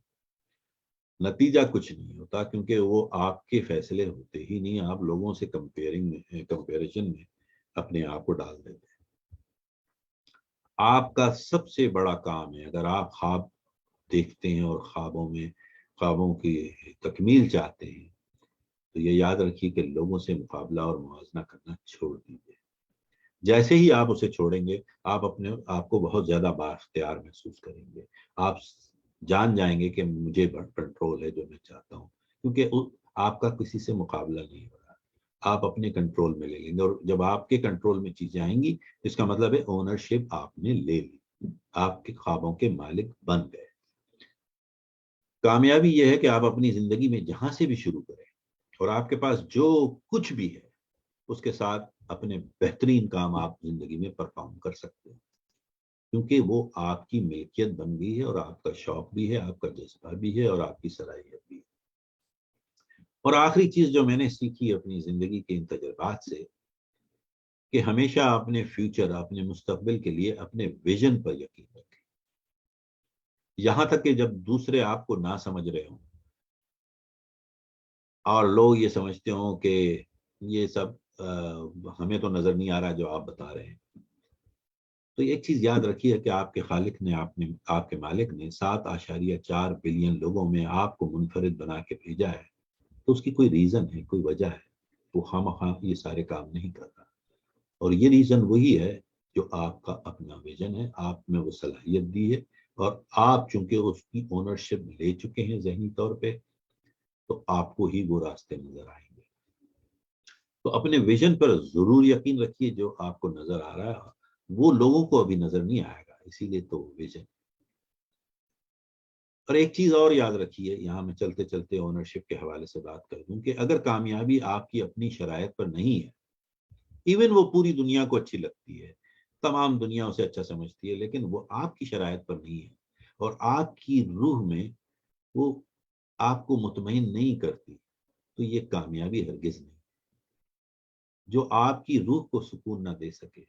نتیجہ کچھ نہیں ہوتا، کیونکہ وہ آپ کے فیصلے ہوتے ہی نہیں، آپ لوگوں سے کمپیریزن میں اپنے آپ کو ڈال دیتے ہیں۔ آپ کا سب سے بڑا کام ہے، اگر آپ خواب دیکھتے ہیں اور خوابوں کی تکمیل چاہتے ہیں، تو یہ یاد رکھیے کہ لوگوں سے مقابلہ اور موازنہ کرنا چھوڑ دیجیے۔ جیسے ہی آپ اسے چھوڑیں گے، آپ اپنے آپ کو بہت زیادہ بااختیار محسوس کریں گے، آپ جان جائیں گے کہ مجھے کنٹرول ہے جو میں چاہتا ہوں، کیونکہ آپ کا کسی سے مقابلہ نہیں ہو رہا، آپ اپنے کنٹرول میں لے لیں گے، اور جب آپ کے کنٹرول میں چیزیں آئیں گی اس کا مطلب ہے اونرشپ آپ نے لے لی، آپ کے خوابوں کے مالک بن گئے۔ کامیابی یہ ہے کہ آپ اپنی زندگی میں جہاں سے بھی شروع کریں، اور آپ کے پاس جو کچھ بھی ہے اس کے ساتھ اپنے بہترین کام آپ زندگی میں پرفارم کر سکتے ہیں، کیونکہ وہ آپ کی ملکیت بن گئی ہے، اور آپ کا شوق بھی ہے، آپ کا جذبہ بھی ہے، اور آپ کی صلاحیت بھی ہے۔ اور آخری چیز جو میں نے سیکھی اپنی زندگی کے ان تجربات سے، کہ ہمیشہ اپنے فیوچر، اپنے مستقبل کے لیے اپنے ویژن پر یقین رکھیں، یہاں تک کہ جب دوسرے آپ کو نہ سمجھ رہے ہوں اور لوگ یہ سمجھتے ہوں کہ یہ سب ہمیں تو نظر نہیں آ رہا جو آپ بتا رہے ہیں، تو ایک چیز یاد رکھیے کہ آپ کے خالق نے آپ کے مالک نے 7.4 بلین لوگوں میں آپ کو منفرد بنا کے بھیجا ہے، تو اس کی کوئی ریزن ہے، کوئی وجہ ہے، وہ خواہ یہ سارے کام نہیں کر رہا، اور یہ ریزن وہی ہے جو آپ کا اپنا ویژن ہے، آپ میں وہ صلاحیت دی ہے، اور آپ چونکہ اس کی اونرشپ لے چکے ہیں ذہنی طور پہ، تو آپ کو ہی وہ راستے نظر آئیں گے۔ تو اپنے ویژن پر ضرور یقین رکھیے، جو آپ کو نظر آ رہا ہے وہ لوگوں کو ابھی نظر نہیں آئے گا، اسی لیے تو ویژن. اور ایک چیز اور یاد رکھیے، یہاں میں چلتے چلتے اونرشپ کے حوالے سے بات کر دوں کہ اگر کامیابی آپ کی اپنی شرائط پر نہیں ہے، ایون وہ پوری دنیا کو اچھی لگتی ہے، تمام دنیا اسے اچھا سمجھتی ہے، لیکن وہ آپ کی شرائط پر نہیں ہے اور آپ کی روح میں وہ آپ کو مطمئن نہیں کرتی، تو یہ کامیابی ہرگز نہیں. جو آپ کی روح کو سکون نہ دے سکے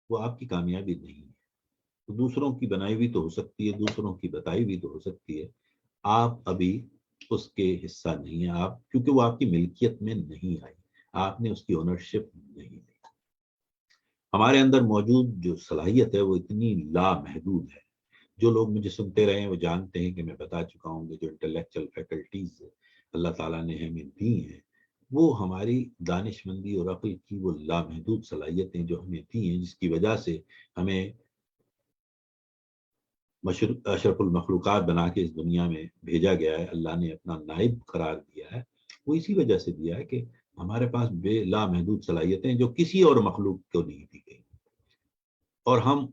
وہ آپ کی کامیابی نہیں ہے. تو دوسروں کی بنائی بھی تو ہو سکتی ہے، دوسروں کی بتائی بھی تو ہو سکتی ہے، آپ ابھی اس کے حصہ نہیں ہیں، آپ کیونکہ وہ آپ کی ملکیت میں نہیں آئی، آپ نے اس کی اونرشپ نہیں لی. ہمارے اندر موجود جو صلاحیت ہے وہ اتنی لامحدود ہے. جو لوگ مجھے سنتے رہے ہیں وہ جانتے ہیں کہ میں بتا چکا ہوں کہ جو انٹلیکچل فیکلٹیز اللہ تعالیٰ نے ہمیں دی ہیں وہ ہماری دانش مندی اور عقل کی وہ لامحدود صلاحیتیں جو ہمیں دی ہیں، جس کی وجہ سے ہمیں اشرف المخلوقات بنا کے اس دنیا میں بھیجا گیا ہے. اللہ نے اپنا نائب قرار دیا ہے، وہ اسی وجہ سے دیا ہے کہ ہمارے پاس بے لامحدود صلاحیتیں جو کسی اور مخلوق کو نہیں دی گئی. اور ہم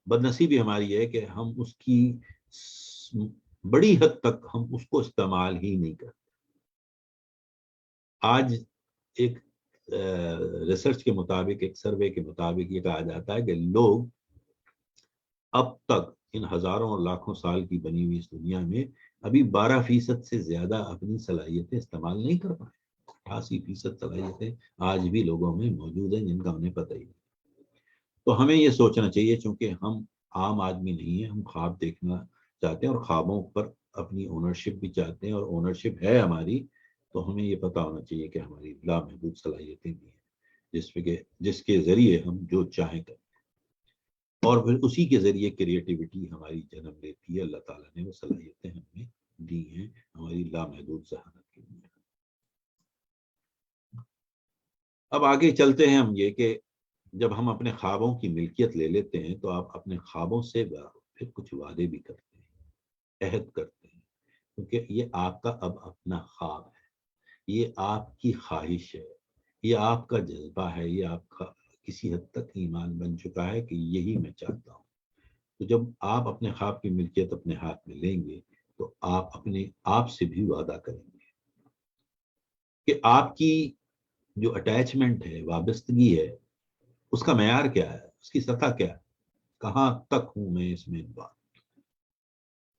بدنصیبی ہماری ہے کہ ہم اس کی بڑی حد تک ہم اس کو استعمال ہی نہیں کرتے. آج ایک ریسرچ کے مطابق، ایک سروے کے مطابق یہ کہا جاتا ہے کہ لوگ اب تک ان ہزاروں اور لاکھوں سال کی بنی ہوئی اس دنیا میں ابھی 12% سے زیادہ اپنی صلاحیتیں استعمال نہیں کر پائے. 88% صلاحیتیں آج بھی لوگوں میں موجود ہیں جن کا انہیں پتہ ہی نہیں. تو ہمیں یہ سوچنا چاہیے، چونکہ ہم عام آدمی نہیں ہیں، ہم خواب دیکھنا چاہتے ہیں اور خوابوں پر اپنی اونرشپ بھی چاہتے ہیں، اور اونرشپ ہے ہماری، تو ہمیں یہ پتہ ہونا چاہیے کہ ہماری لامحدود صلاحیتیں بھی ہیں جس کے ذریعے ہم جو چاہیں کریں، اور پھر اسی کے ذریعے کریٹیوٹی ہماری جنم لیتی ہے. اللہ تعالیٰ نے وہ صلاحیتیں ہمیں دی ہیں ہماری لامحدود ذہانت کے لیے. اب آگے چلتے ہیں ہم یہ کہ جب ہم اپنے خوابوں کی ملکیت لے لیتے ہیں تو آپ اپنے خوابوں سے پھر کچھ وعدے بھی کرتے ہیں، عہد کرتے ہیں، کیونکہ یہ آپ کا اب اپنا خواب ہے، یہ آپ کی خواہش ہے، یہ آپ کا جذبہ ہے، یہ آپ کا کسی حد تک ایمان بن چکا ہے کہ یہی میں چاہتا ہوں. تو جب آپ اپنے خواب کی ملکیت اپنے ہاتھ میں لیں گے تو آپ اپنے آپ سے بھی وعدہ کریں گے کہ آپ کی جو اٹیچمنٹ ہے، وابستگی ہے، اس کا معیار کیا ہے، اس کی سطح کیا ہے، کہاں تک ہوں میں اس میں بات.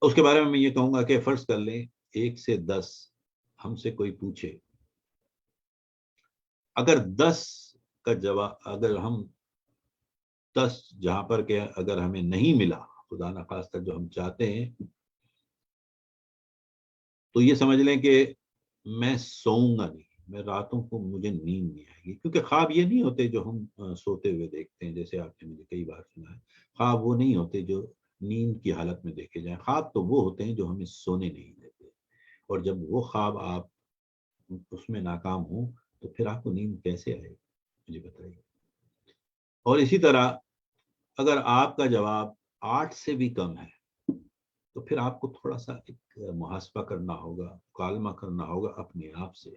اس کے بارے میں یہ کہوں گا کہ فرض کر لیں 1 سے 10 ہم سے کوئی پوچھے، اگر 10 کا جواب، اگر ہم 10 جہاں پر کہ اگر ہمیں نہیں ملا خدا نخواستہ جو ہم چاہتے ہیں، تو یہ سمجھ لیں کہ میں سوؤں گا نہیں، میں راتوں کو مجھے نیند نہیں آئے گی. کیونکہ خواب یہ نہیں ہوتے جو ہم سوتے ہوئے دیکھتے ہیں، جیسے آپ نے مجھے کئی بار سنا ہے. خواب وہ نہیں ہوتے جو نیند کی حالت میں دیکھے جائیں. خواب تو وہ ہوتے ہیں جو ہمیں سونے نہیں دیتے، اور جب وہ خواب آپ اس میں ناکام ہوں تو پھر آپ کو نیند کیسے آئے، مجھے بتائیے. اور اسی طرح اگر آپ کا جواب 8 سے بھی کم ہے تو پھر آپ کو تھوڑا سا ایک محاسبہ کرنا ہوگا، مکالمہ کرنا ہوگا اپنے آپ سے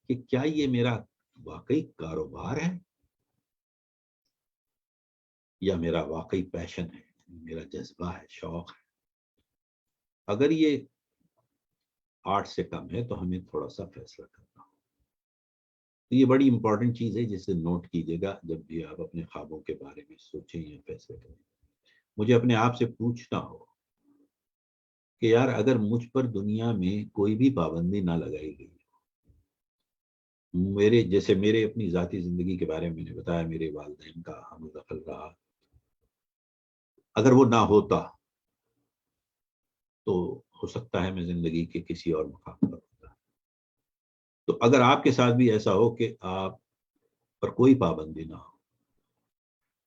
کہ کیا یہ میرا واقعی کاروبار ہے یا میرا واقعی پیشن ہے، میرا جذبہ ہے، شوق ہے. اگر یہ 8 سے کم ہے تو ہمیں تھوڑا سا فیصلہ کرنا ہوگا. تو یہ بڑی امپورٹنٹ چیز ہے جسے نوٹ کیجیے گا جب بھی آپ اپنے خوابوں کے بارے میں سوچیں یا فیصلے کریں. مجھے اپنے آپ سے پوچھنا ہو کہ یار اگر مجھ پر دنیا میں کوئی بھی پابندی نہ لگائی گئی، میرے اپنی ذاتی زندگی کے بارے میں نے بتایا، میرے والدین کا ہم دخل رہا، اگر وہ نہ ہوتا تو ہو سکتا ہے میں زندگی کے کسی اور مقام پر ہوتا. تو اگر آپ کے ساتھ بھی ایسا ہو کہ آپ پر کوئی پابندی نہ ہو،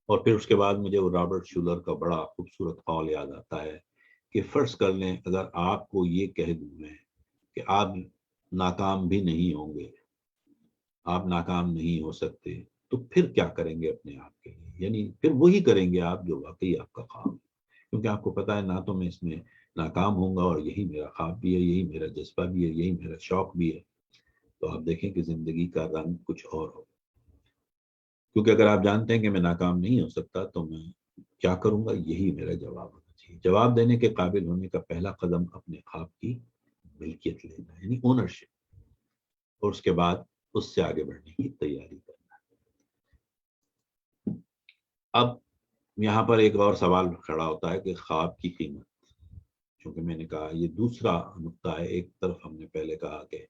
اور پھر اس کے بعد مجھے وہ رابرٹ شولر کا بڑا خوبصورت قول یاد آتا ہے کہ فرض کر لیں اگر آپ کو یہ کہہ دوں میں کہ آپ ناکام بھی نہیں ہوں گے، آپ ناکام نہیں ہو سکتے، تو پھر کیا کریں گے اپنے آپ کے لیے؟ یعنی پھر وہی کریں گے آپ جو واقعی آپ کا خواب ہے. کیونکہ آپ کو پتا ہے نہ تو میں اس میں ناکام ہوں گا، اور یہی میرا خواب بھی ہے، یہی میرا جذبہ بھی ہے، یہی میرا شوق بھی ہے. تو آپ دیکھیں کہ زندگی کا رنگ کچھ اور ہو. کیونکہ اگر آپ جانتے ہیں کہ میں ناکام نہیں ہو سکتا تو میں کیا کروں گا؟ یہی میرا جواب ہونا چاہیے. جواب دینے کے قابل ہونے کا پہلا قدم اپنے خواب کی ملکیت لینا ہے، یعنی اونرشپ، اور اس کے بعد اس سے آگے بڑھنے کی تیاری کرنا ہے. اب یہاں پر ایک اور سوال کھڑا ہوتا ہے کہ خواب کی قیمت. چونکہ میں نے کہا یہ دوسرا نقطہ ہے. ایک طرف ہم نے پہلے کہا کہ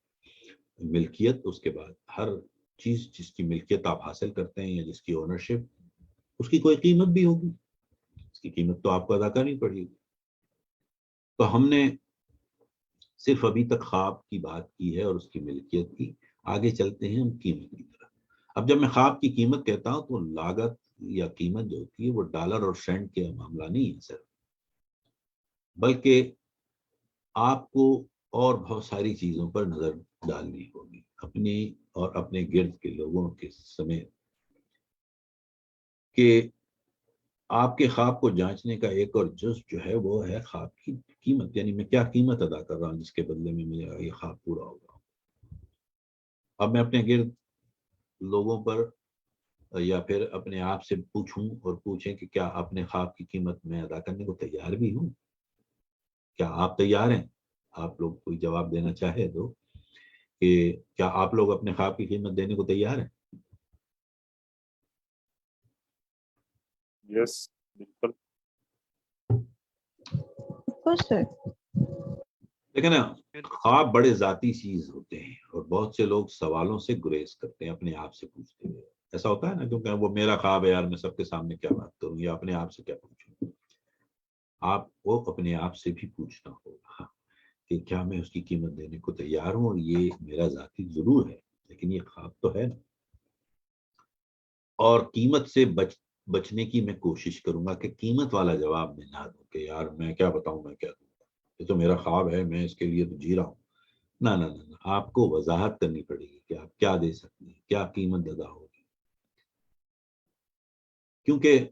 ملکیت، اس کے بعد ہر چیز جس کی ملکیت آپ حاصل کرتے ہیں یا جس کی اونرشپ، اس کی کوئی قیمت بھی ہوگی. اس کی قیمت تو آپ کو ادا کرنی پڑے گی. تو ہم نے صرف ابھی تک خواب کی بات کی ہے اور اس کی ملکیت کی. آگے چلتے ہیں ہم قیمت کی طرف. اب جب میں خواب کی قیمت کہتا ہوں تو لاگت یا قیمت جو ہوتی ہے وہ ڈالر اور سینٹ کے معاملہ نہیں ہے سر، بلکہ آپ کو اور بہت ساری چیزوں پر نظر ڈالنی ہوگی، اپنی اور اپنے گرد کے لوگوں کے سمیت، کہ آپ کے خواب کو جانچنے کا ایک اور جز جو ہے وہ ہے خواب کی قیمت. یعنی میں کیا قیمت ادا کر رہا ہوں جس کے بدلے میں میرا یہ خواب پورا ہوگا. اب میں اپنے گرد لوگوں پر یا پھر اپنے آپ سے پوچھوں اور پوچھیں کہ کیا اپنے خواب کی قیمت میں ادا کرنے کو تیار بھی ہوں؟ کیا آپ تیار ہیں؟ آپ لوگ کوئی جواب دینا چاہے تو کہ کیا آپ لوگ اپنے خواب کی قیمت دینے کو تیار ہیں؟ یس، بالکل. سر لیکن خواب بڑے ذاتی چیز ہوتے ہیں اور بہت سے لوگ سوالوں سے گریز کرتے ہیں اپنے آپ سے پوچھتے ہوئے. ایسا ہوتا ہے نا، کیونکہ وہ میرا خواب ہے یار، میں سب کے سامنے کیا بات کروں یا اپنے آپ سے کیا پوچھوں. آپ کو اپنے آپ سے بھی پوچھنا ہوگا کہ کیا میں اس کی قیمت دینے کو تیار ہوں، اور یہ میرا ذاتی ضرور ہے لیکن یہ خواب تو ہے نا. اور قیمت سے بچنے کی میں کوشش کروں گا کہ قیمت والا جواب میں نہ دوں کہ یار میں کیا بتاؤں، میں کیا دوں، یہ تو میرا خواب ہے، میں اس کے لیے تو جی رہا ہوں. نہ نہ نہ، آپ کو وضاحت کرنی پڑے گی کہ آپ کیا دے سکتے ہیں، کیا قیمت ادا ہوگی. کیونکہ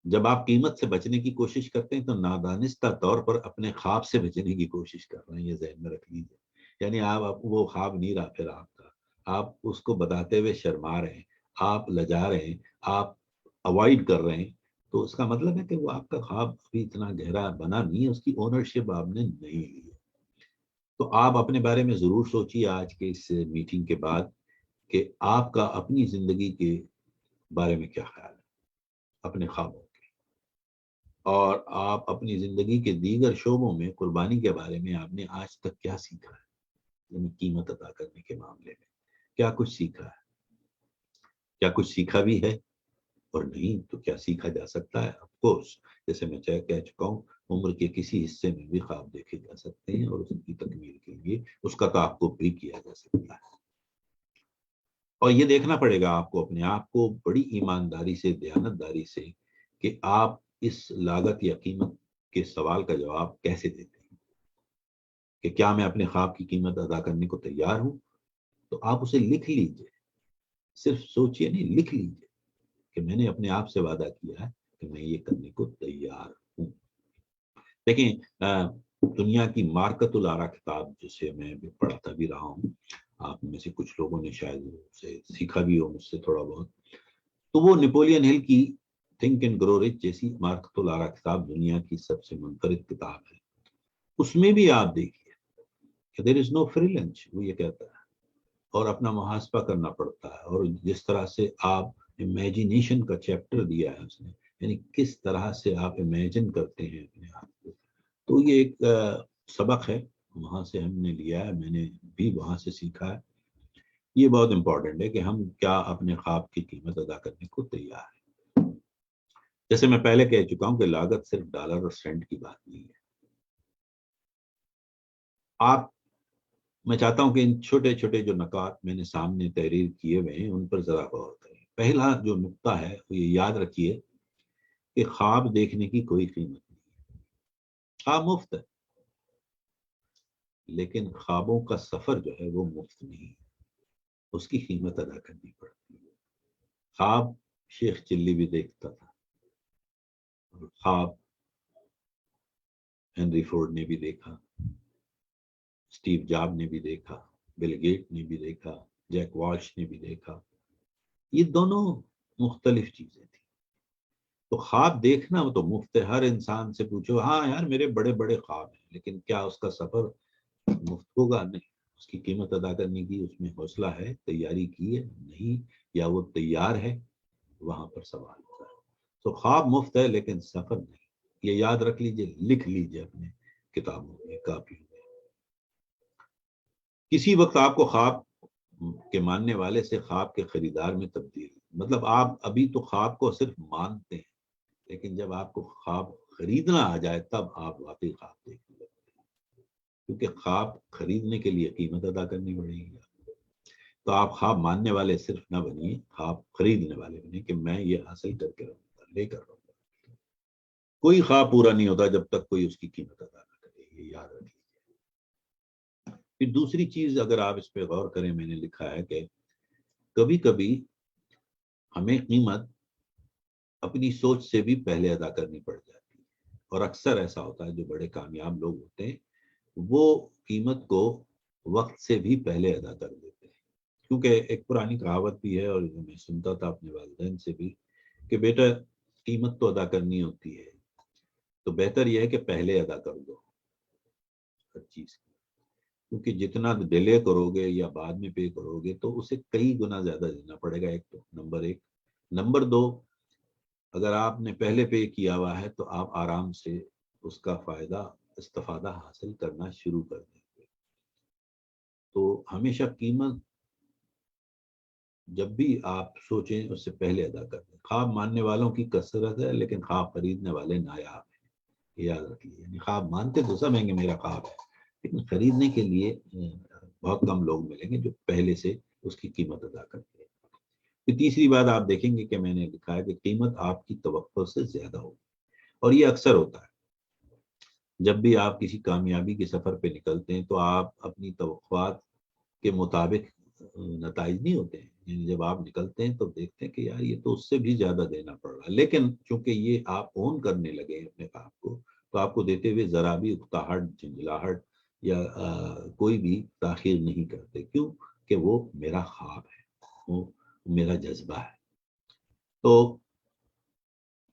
جب آپ قیمت سے بچنے کی کوشش کرتے ہیں تو نادانستہ طور پر اپنے خواب سے بچنے کی کوشش کر رہے ہیں، یہ ذہن میں رکھ لیجیے. یعنی آپ وہ خواب نہیں رہا پھر آپ کا، آپ اس کو بتاتے ہوئے شرما رہے ہیں، آپ لجا رہے ہیں، آپ اوائڈ کر رہے ہیں. تو اس کا مطلب ہے کہ وہ آپ کا خواب ابھی اتنا گہرا بنا نہیں ہے، اس کی اونرشپ آپ نے نہیں لی ہے. تو آپ اپنے بارے میں ضرور سوچیے آج کے اس میٹنگ کے بعد کہ آپ کا اپنی زندگی کے بارے میں کیا خیال ہے، اپنے خوابوں کے، اور آپ اپنی زندگی کے دیگر شعبوں میں قربانی کے بارے میں آپ نے آج تک کیا سیکھا ہے. یعنی قیمت ادا کرنے کے معاملے میں کیا کچھ سیکھا ہے، کیا کچھ سیکھا بھی ہے، اور نہیں تو کیا سیکھا جا سکتا ہے. آف کورس جیسے میں کہہ چکا ہوں، عمر کے کسی حصے میں بھی خواب دیکھے جا سکتے ہیں اور اس کی تکمیل کے لیے اس کا تحقق بھی کیا جا سکتا ہے. اور یہ دیکھنا پڑے گا آپ کو اپنے آپ کو بڑی ایمانداری سے، دیانتداری سے، کہ آپ اس لاگت یا قیمت کے سوال کا جواب کیسے دیتے ہیں کہ کیا میں اپنے خواب کی قیمت ادا کرنے کو تیار ہوں. تو آپ اسے لکھ لیجئے، صرف سوچئے نہیں، لکھ لیجئے کہ میں نے اپنے آپ سے وعدہ کیا ہے کہ میں یہ کرنے کو تیار ہوں. دیکھیں دنیا کی مارکت الارا کتاب جسے میں پڑھتا بھی رہا ہوں، آپ میں سے کچھ لوگوں نے شاید اسے سیکھا بھی ہو مجھ سے تھوڑا بہت، تو وہ نیپولین ہل کی تھنک اینڈ گرو رچ جیسی مارکت الارا کتاب دنیا کی سب سے منفرد کتاب ہے. اس میں بھی آپ دیکھیے کہ دیر از نو فری لنچ، وہ یہ کہتا ہے، اور اپنا محاسبہ کرنا پڑتا ہے. اور جس طرح سے آپ امیجینیشن کا چیپٹر دیا ہے اس نے، یعنی کس طرح سے آپ امیجن کرتے ہیں اپنے آپ کو. تو یہ ایک سبق ہے، وہاں سے ہم نے لیا ہے، میں نے بھی وہاں سے سیکھا ہے. یہ بہت امپورٹنٹ ہے کہ ہم کیا اپنے خواب کی قیمت ادا کرنے کو تیار ہیں. جیسے میں پہلے کہہ چکا ہوں کہ لاگت صرف ڈالر اور سینٹ کی بات نہیں ہے. میں چاہتا ہوں کہ ان چھوٹے چھوٹے جو نکات میں نے سامنے تحریر کیے ہوئے ہیں ان پر ذرا غور کریں. پہلا جو نقطہ ہے وہ یہ یاد رکھیے کہ خواب دیکھنے کی کوئی قیمت نہیں ہے. خواب مفت ہے، لیکن خوابوں کا سفر جو ہے وہ مفت نہیں ہے، اس کی قیمت ادا کرنی پڑتی ہے. خواب شیخ چلی بھی دیکھتا تھا، اور خواب ہنری فورڈ نے بھی دیکھا، اسٹیو جاب نے بھی دیکھا، بل گیٹ نے بھی دیکھا، جیک والش نے بھی دیکھا. یہ دونوں مختلف چیزیں تھیں. تو خواب دیکھنا وہ تو مفت ہے، ہر انسان سے پوچھو ہاں یار میرے بڑے بڑے خواب ہیں، لیکن کیا اس کا سفر مفت ہوگا؟ نہیں، اس کی قیمت ادا کرنے کی اس میں حوصلہ ہے، تیاری کی ہے نہیں، یا وہ تیار ہے، وہاں پر سوال ہوتا ہے۔ تو خواب مفت ہے لیکن سفر نہیں، یہ یاد رکھ لیجئے، لکھ لیجئے اپنے کتابوں میں، کاپیوں میں۔ کسی وقت آپ کو خواب کے ماننے والے سے خواب کے خریدار میں تبدیل، مطلب آپ ابھی تو خواب کو صرف مانتے ہیں، لیکن جب آپ کو خواب خریدنا آ جائے تب آپ واقعی خواب دیکھنے لگتے ہیں، کیونکہ خواب خریدنے کے لیے قیمت ادا کرنی پڑے گی۔ تو آپ خواب ماننے والے صرف نہ بنیے، خواب خریدنے والے بنیے کہ میں یہ حاصل کر کے رہوں گا، لے کر رہوں گا۔ کوئی خواب پورا نہیں ہوتا جب تک کوئی اس کی قیمت ادا نہ کرے، یہ یاد رکھیے۔ پھر دوسری چیز اگر آپ اس پہ غور کریں، میں نے لکھا ہے کہ کبھی کبھی ہمیں قیمت اپنی سوچ سے بھی پہلے ادا کرنی پڑ جاتی ہے، اور اکثر ایسا ہوتا ہے جو بڑے کامیاب لوگ ہوتے ہیں وہ قیمت کو وقت سے بھی پہلے ادا کر دیتے ہیں، کیونکہ ایک پرانی کہاوت بھی ہے اور میں سنتا تھا اپنے والدین سے بھی کہ بیٹا قیمت تو ادا کرنی ہوتی ہے تو بہتر یہ ہے کہ پہلے ادا کر دو ہر چیز کی، کیونکہ جتنا ڈیلے کرو گے یا بعد میں پے کرو گے تو اسے کئی گنا زیادہ دینا پڑے گا، ایک تو نمبر ایک۔ نمبر دو، اگر آپ نے پہلے پے کیا ہوا ہے تو آپ آرام سے اس کا استفادہ حاصل کرنا شروع کر دیں گے۔ تو ہمیشہ قیمت جب بھی آپ سوچیں اس سے پہلے ادا کر دیں۔ خواب ماننے والوں کی کثرت ہے لیکن خواب خریدنے والے نایاب ہیں، یاد رکھیے۔ یعنی خواب مانتے تو سب ہیں کہ میرا خواب ہے، لیکن خریدنے کے لیے بہت کم لوگ ملیں گے جو پہلے سے اس کی قیمت ادا کرتے ہیں۔ پھر تیسری بات آپ دیکھیں گے کہ میں نے لکھا ہے کہ قیمت آپ کی توقع سے زیادہ ہوگی، اور یہ اکثر ہوتا ہے۔ جب بھی آپ کسی کامیابی کے سفر پہ نکلتے ہیں تو آپ اپنی توقعات کے مطابق نتائج نہیں ہوتے ہیں، یعنی جب آپ نکلتے ہیں تو دیکھتے ہیں کہ یار یہ تو اس سے بھی زیادہ دینا پڑ رہا ہے، لیکن چونکہ یہ آپ اون کرنے لگے ہیں اپنے خواب کو، تو آپ کو دیتے ہوئے ذرا بھی اکتاہٹ، جھنجھلاہٹ یا کوئی بھی تاخیر نہیں کرتے، کیوں کہ وہ میرا خواب ہے، وہ میرا جذبہ ہے۔ تو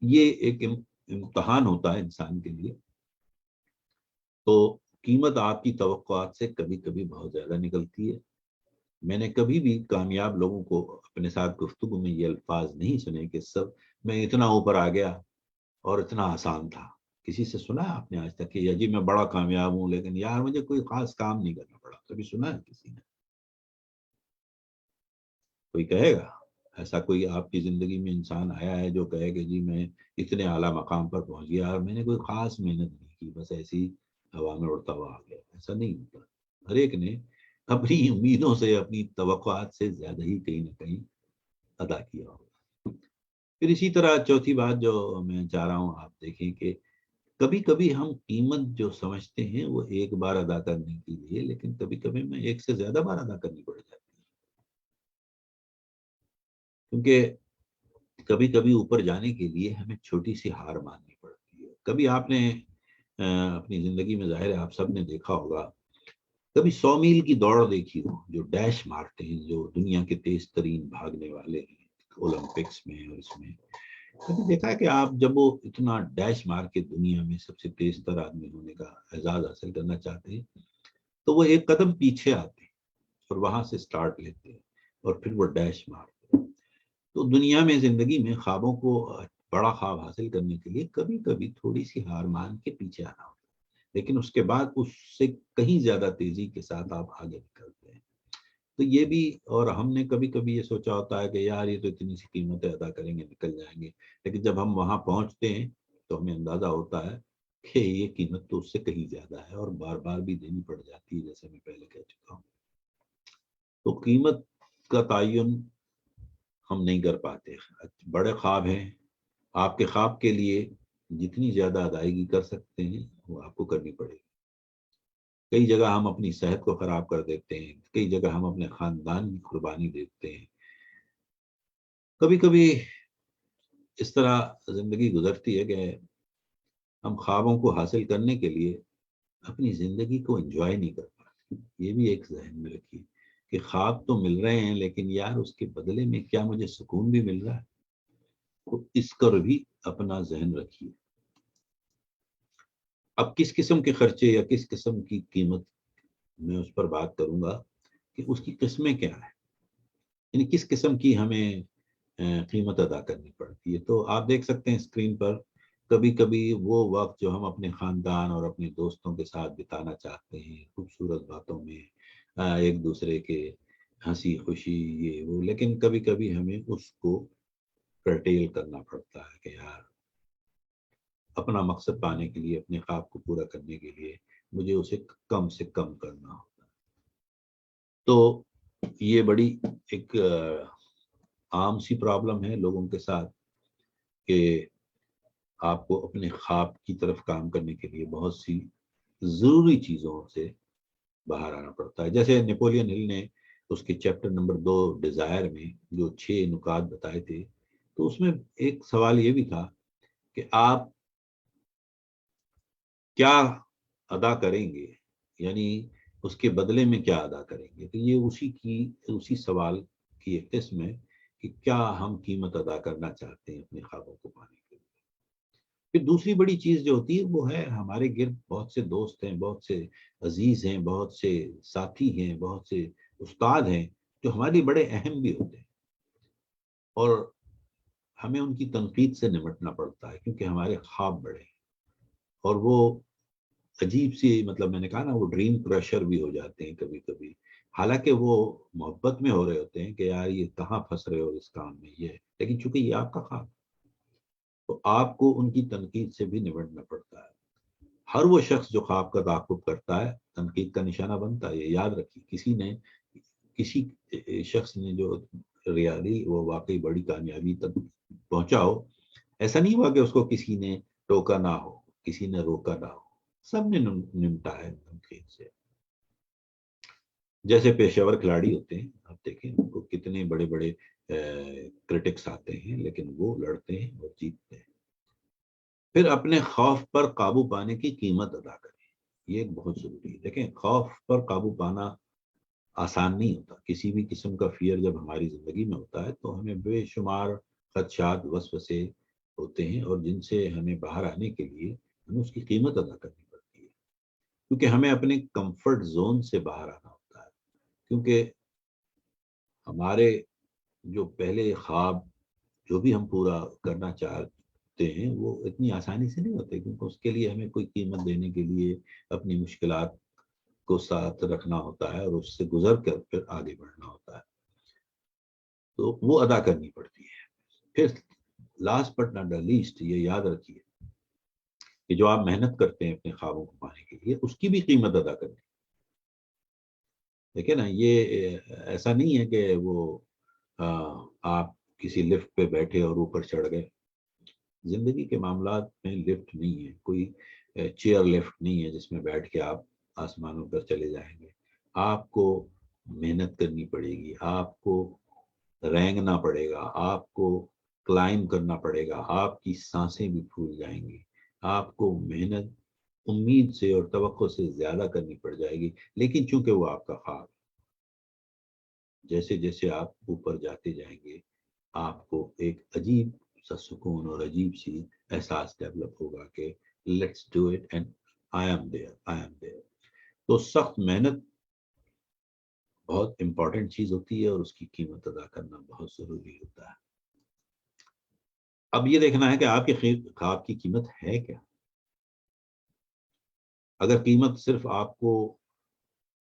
یہ ایک امتحان ہوتا ہے انسان کے لیے۔ تو قیمت آپ کی توقعات سے کبھی کبھی بہت زیادہ نکلتی ہے۔ میں نے کبھی بھی کامیاب لوگوں کو اپنے ساتھ گفتگو میں یہ الفاظ نہیں سنے کہ سب میں اتنا اوپر آ گیا اور اتنا آسان تھا۔ کسی سے سنا ہے آپ نے آج تک کہ یا جی میں بڑا کامیاب ہوں لیکن یار مجھے کوئی خاص کام نہیں کرنا پڑا؟ کبھی سنا ہے کسی نے؟ کوئی کہے گا ایسا؟ کوئی آپ کی زندگی میں انسان آیا ہے جو کہے کہ جی میں اتنے اعلیٰ مقام پر پہنچ گیا اور میں نے کوئی خاص محنت نہیں کی، بس ایسی ہوا میں اڑتا ہوا آ گیا؟ ایسا نہیں ہوتا۔ ہر ایک نے اپنی امیدوں سے، اپنی توقعات سے زیادہ ہی کہیں نہ کہیں ادا کیا ہوگا۔ پھر اسی طرح چوتھی بات جو میں چاہ رہا ہوں آپ دیکھیں کہ کبھی کبھی ہم قیمت جو سمجھتے ہیں وہ ایک بار ادا کرنے کے لیے، لیکن کبھی کبھی میں ایک سے زیادہ بار ادا کرنی پڑ جاتی ہے، کیونکہ کبھی کبھی اوپر جانے کے لیے ہمیں چھوٹی سی ہار ماننی پڑتی ہے۔ کبھی آپ نے اپنی زندگی میں، ظاہر ہے آپ سب نے دیکھا ہوگا، کبھی 100 میل کی دوڑ دیکھی ہو جو ڈیش مارتے ہیں، جو دنیا کے تیز ترین بھاگنے والے ہیں اولمپکس میں اور اس میں، کبھی دیکھا ہے کہ آپ جب وہ اتنا ڈیش مار کے دنیا میں سب سے تیز تر آدمی ہونے کا اعزاز حاصل کرنا چاہتے ہیں تو وہ ایک قدم پیچھے آتے ہیں اور وہاں سے سٹارٹ لیتے ہیں اور پھر وہ ڈیش مارتے ہیں۔ تو دنیا میں، زندگی میں، خوابوں کو، بڑا خواب حاصل کرنے کے لیے کبھی کبھی تھوڑی سی ہار مان کے پیچھے آنا ہوتا ہے، لیکن اس کے بعد اس سے کہیں زیادہ تیزی کے ساتھ آپ آگے نکلتے ہیں۔ تو یہ بھی، اور ہم نے کبھی کبھی یہ سوچا ہوتا ہے کہ یار یہ تو اتنی سی قیمتیں ادا کریں گے نکل جائیں گے، لیکن جب ہم وہاں پہنچتے ہیں تو ہمیں اندازہ ہوتا ہے کہ یہ قیمت تو اس سے کہیں زیادہ ہے اور بار بار بھی دینی پڑ جاتی ہے، جیسے میں پہلے کہہ چکا ہوں۔ تو قیمت کا تعین ہم نہیں کر پاتے۔ بڑے خواب ہیں، آپ کے خواب کے لیے جتنی زیادہ ادائیگی کر سکتے ہیں وہ آپ کو کرنی پڑے گی۔ کئی جگہ ہم اپنی صحت کو خراب کر دیتے ہیں، کئی جگہ ہم اپنے خاندان کی قربانی دیتے ہیں، کبھی کبھی اس طرح زندگی گزرتی ہے کہ ہم خوابوں کو حاصل کرنے کے لیے اپنی زندگی کو انجوائے نہیں کر پاتے۔ یہ بھی ایک ذہن میں رکھیے کہ خواب تو مل رہے ہیں لیکن یار اس کے بدلے میں کیا مجھے سکون بھی مل رہا ہے؟ تو اس پر بھی اپنا ذہن رکھیے. اب کس قسم کے خرچے یا کس قسم کی قیمت میں اس پر بات کروں گا کہ اس کی قسمیں کیا ہیں، یعنی کس قسم کی ہمیں قیمت ادا کرنی پڑتی ہے. تو آپ دیکھ سکتے ہیں اسکرین پر کبھی کبھی وہ وقت جو ہم اپنے خاندان اور اپنے دوستوں کے ساتھ بتانا چاہتے ہیں خوبصورت باتوں میں، ایک دوسرے کے ہنسی خوشی یہ وہ، لیکن کبھی کبھی ہمیں اس کو کرٹیل کرنا پڑتا ہے کہ یار اپنا مقصد پانے کے لیے، اپنے خواب کو پورا کرنے کے لیے مجھے اسے کم سے کم کرنا ہوتا ہے. تو یہ بڑی ایک عام سی پرابلم ہے لوگوں کے ساتھ کہ آپ کو اپنے خواب کی طرف کام کرنے کے لیے بہت سی ضروری چیزوں سے باہر آنا پڑتا ہے. جیسے نیپولین ہل نے اس کے چیپٹر نمبر 2 ڈیزائر میں جو 6 نکات بتائے تھے، تو اس میں ایک سوال یہ بھی تھا کہ آپ کیا ادا کریں گے، یعنی اس کے بدلے میں کیا ادا کریں گے. تو یہ اسی سوال کی ایک قسم ہے کہ کیا ہم قیمت ادا کرنا چاہتے ہیں اپنے خوابوں کو پانے کے لیے. پھر دوسری بڑی چیز جو ہوتی ہے وہ ہے ہمارے گرد بہت سے دوست ہیں، بہت سے عزیز ہیں، بہت سے ساتھی ہیں، بہت سے استاد ہیں جو ہمارے لیے بڑے اہم بھی ہوتے ہیں، اور ہمیں ان کی تنقید سے نمٹنا پڑتا ہے کیونکہ ہمارے خواب بڑے ہیں اور وہ عجیب سی، مطلب میں نے کہا نا، وہ ڈریم کریشر بھی ہو جاتے ہیں کبھی کبھی، حالانکہ وہ محبت میں ہو رہے ہوتے ہیں کہ یار یہ کہاں پھنس رہے ہو اس کام میں، یہ لیکن چونکہ یہ آپ کا خواب، تو آپ کو ان کی تنقید سے بھی نمٹنا پڑتا ہے. ہر وہ شخص جو خواب کا تعاقب کرتا ہے تنقید کا نشانہ بنتا ہے. یہ یاد رکھیے، کسی شخص نے جو ریالی وہ واقعی بڑی کامیابی تک پہنچا ہو، ایسا نہیں ہوا کہ اس کو کسی نے ٹوکا نہ ہو، کسی نے روکا نہ ہو، سب نے نمٹا ہے تنقید سے. جیسے پیشہ ور کھلاڑی ہوتے ہیں، آپ دیکھیں ان کو کتنے بڑے بڑے کرٹکس آتے ہیں لیکن وہ لڑتے ہیں اور جیتتے ہیں. پھر اپنے خوف پر قابو پانے کی قیمت ادا کریں، یہ ایک بہت ضروری ہے. دیکھیں خوف پر قابو پانا آسان نہیں ہوتا. کسی بھی قسم کا فیئر جب ہماری زندگی میں ہوتا ہے تو ہمیں بے شمار خدشات وسوسے ہوتے ہیں، اور جن سے ہمیں باہر آنے کے لیے ہمیں اس کی قیمت ادا کرنی پڑتی ہے، کیونکہ ہمیں اپنے کمفرٹ زون سے باہر آنا ہوتا ہے. کیونکہ ہمارے جو پہلے خواب جو بھی ہم پورا کرنا چاہتے ہیں وہ اتنی آسانی سے نہیں ہوتے، کیونکہ اس کے لیے ہمیں کوئی قیمت دینے کے لیے اپنی مشکلات کو ساتھ رکھنا ہوتا ہے اور اس سے گزر کر پھر آگے بڑھنا ہوتا ہے، تو وہ ادا کرنی پڑتی ہے. پھر لاسٹ بٹ ناٹ لیسٹ یہ یاد رکھیے کہ جو آپ محنت کرتے ہیں اپنے خوابوں کو پانے کے لیے اس کی بھی قیمت ادا کرنی. دیکھیں نا، یہ ایسا نہیں ہے کہ وہ آپ کسی لفٹ پہ بیٹھے اور اوپر چڑھ گئے. زندگی کے معاملات میں لفٹ نہیں ہے، کوئی چیئر لفٹ نہیں ہے جس میں بیٹھ کے آپ آسمانوں پر چلے جائیں گے. آپ کو محنت کرنی پڑے گی، آپ کو رینگنا پڑے گا، آپ کو کلائم کرنا پڑے گا، آپ کی سانسیں بھی پھول جائیں گی، آپ کو محنت امید سے اور توقع سے زیادہ کرنی پڑ جائے گی. لیکن چونکہ وہ آپ کا خواب ہے، جیسے جیسے آپ اوپر جاتے جائیں گے آپ کو ایک عجیب سا سکون اور عجیب سی احساس ڈیولپ ہوگا کہ let's do it and I am there, I am there. تو سخت محنت بہت امپورٹنٹ چیز ہوتی ہے اور اس کی قیمت ادا کرنا بہت ضروری ہوتا ہے. اب یہ دیکھنا ہے کہ آپ کے خواب کی قیمت ہے کیا. اگر قیمت صرف آپ کو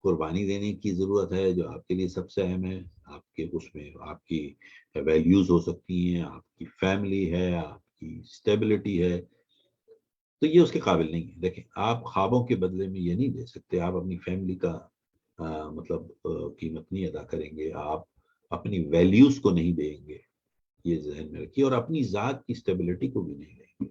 قربانی دینے کی ضرورت ہے جو آپ کے لیے سب سے اہم ہے، آپ کے اس میں آپ کی ویلیوز ہو سکتی ہیں، آپ کی فیملی ہے، آپ کی اسٹیبلٹی ہے، تو یہ اس کے قابل نہیں ہے. دیکھیں آپ خوابوں کے بدلے میں یہ نہیں دے سکتے، آپ اپنی فیملی کا مطلب قیمت نہیں ادا کریں گے، آپ اپنی ویلیوز کو نہیں دیں گے، یہ ذہن میں رکھیے، اور اپنی ذات کی اسٹیبلٹی کو بھی نہیں دیں گے.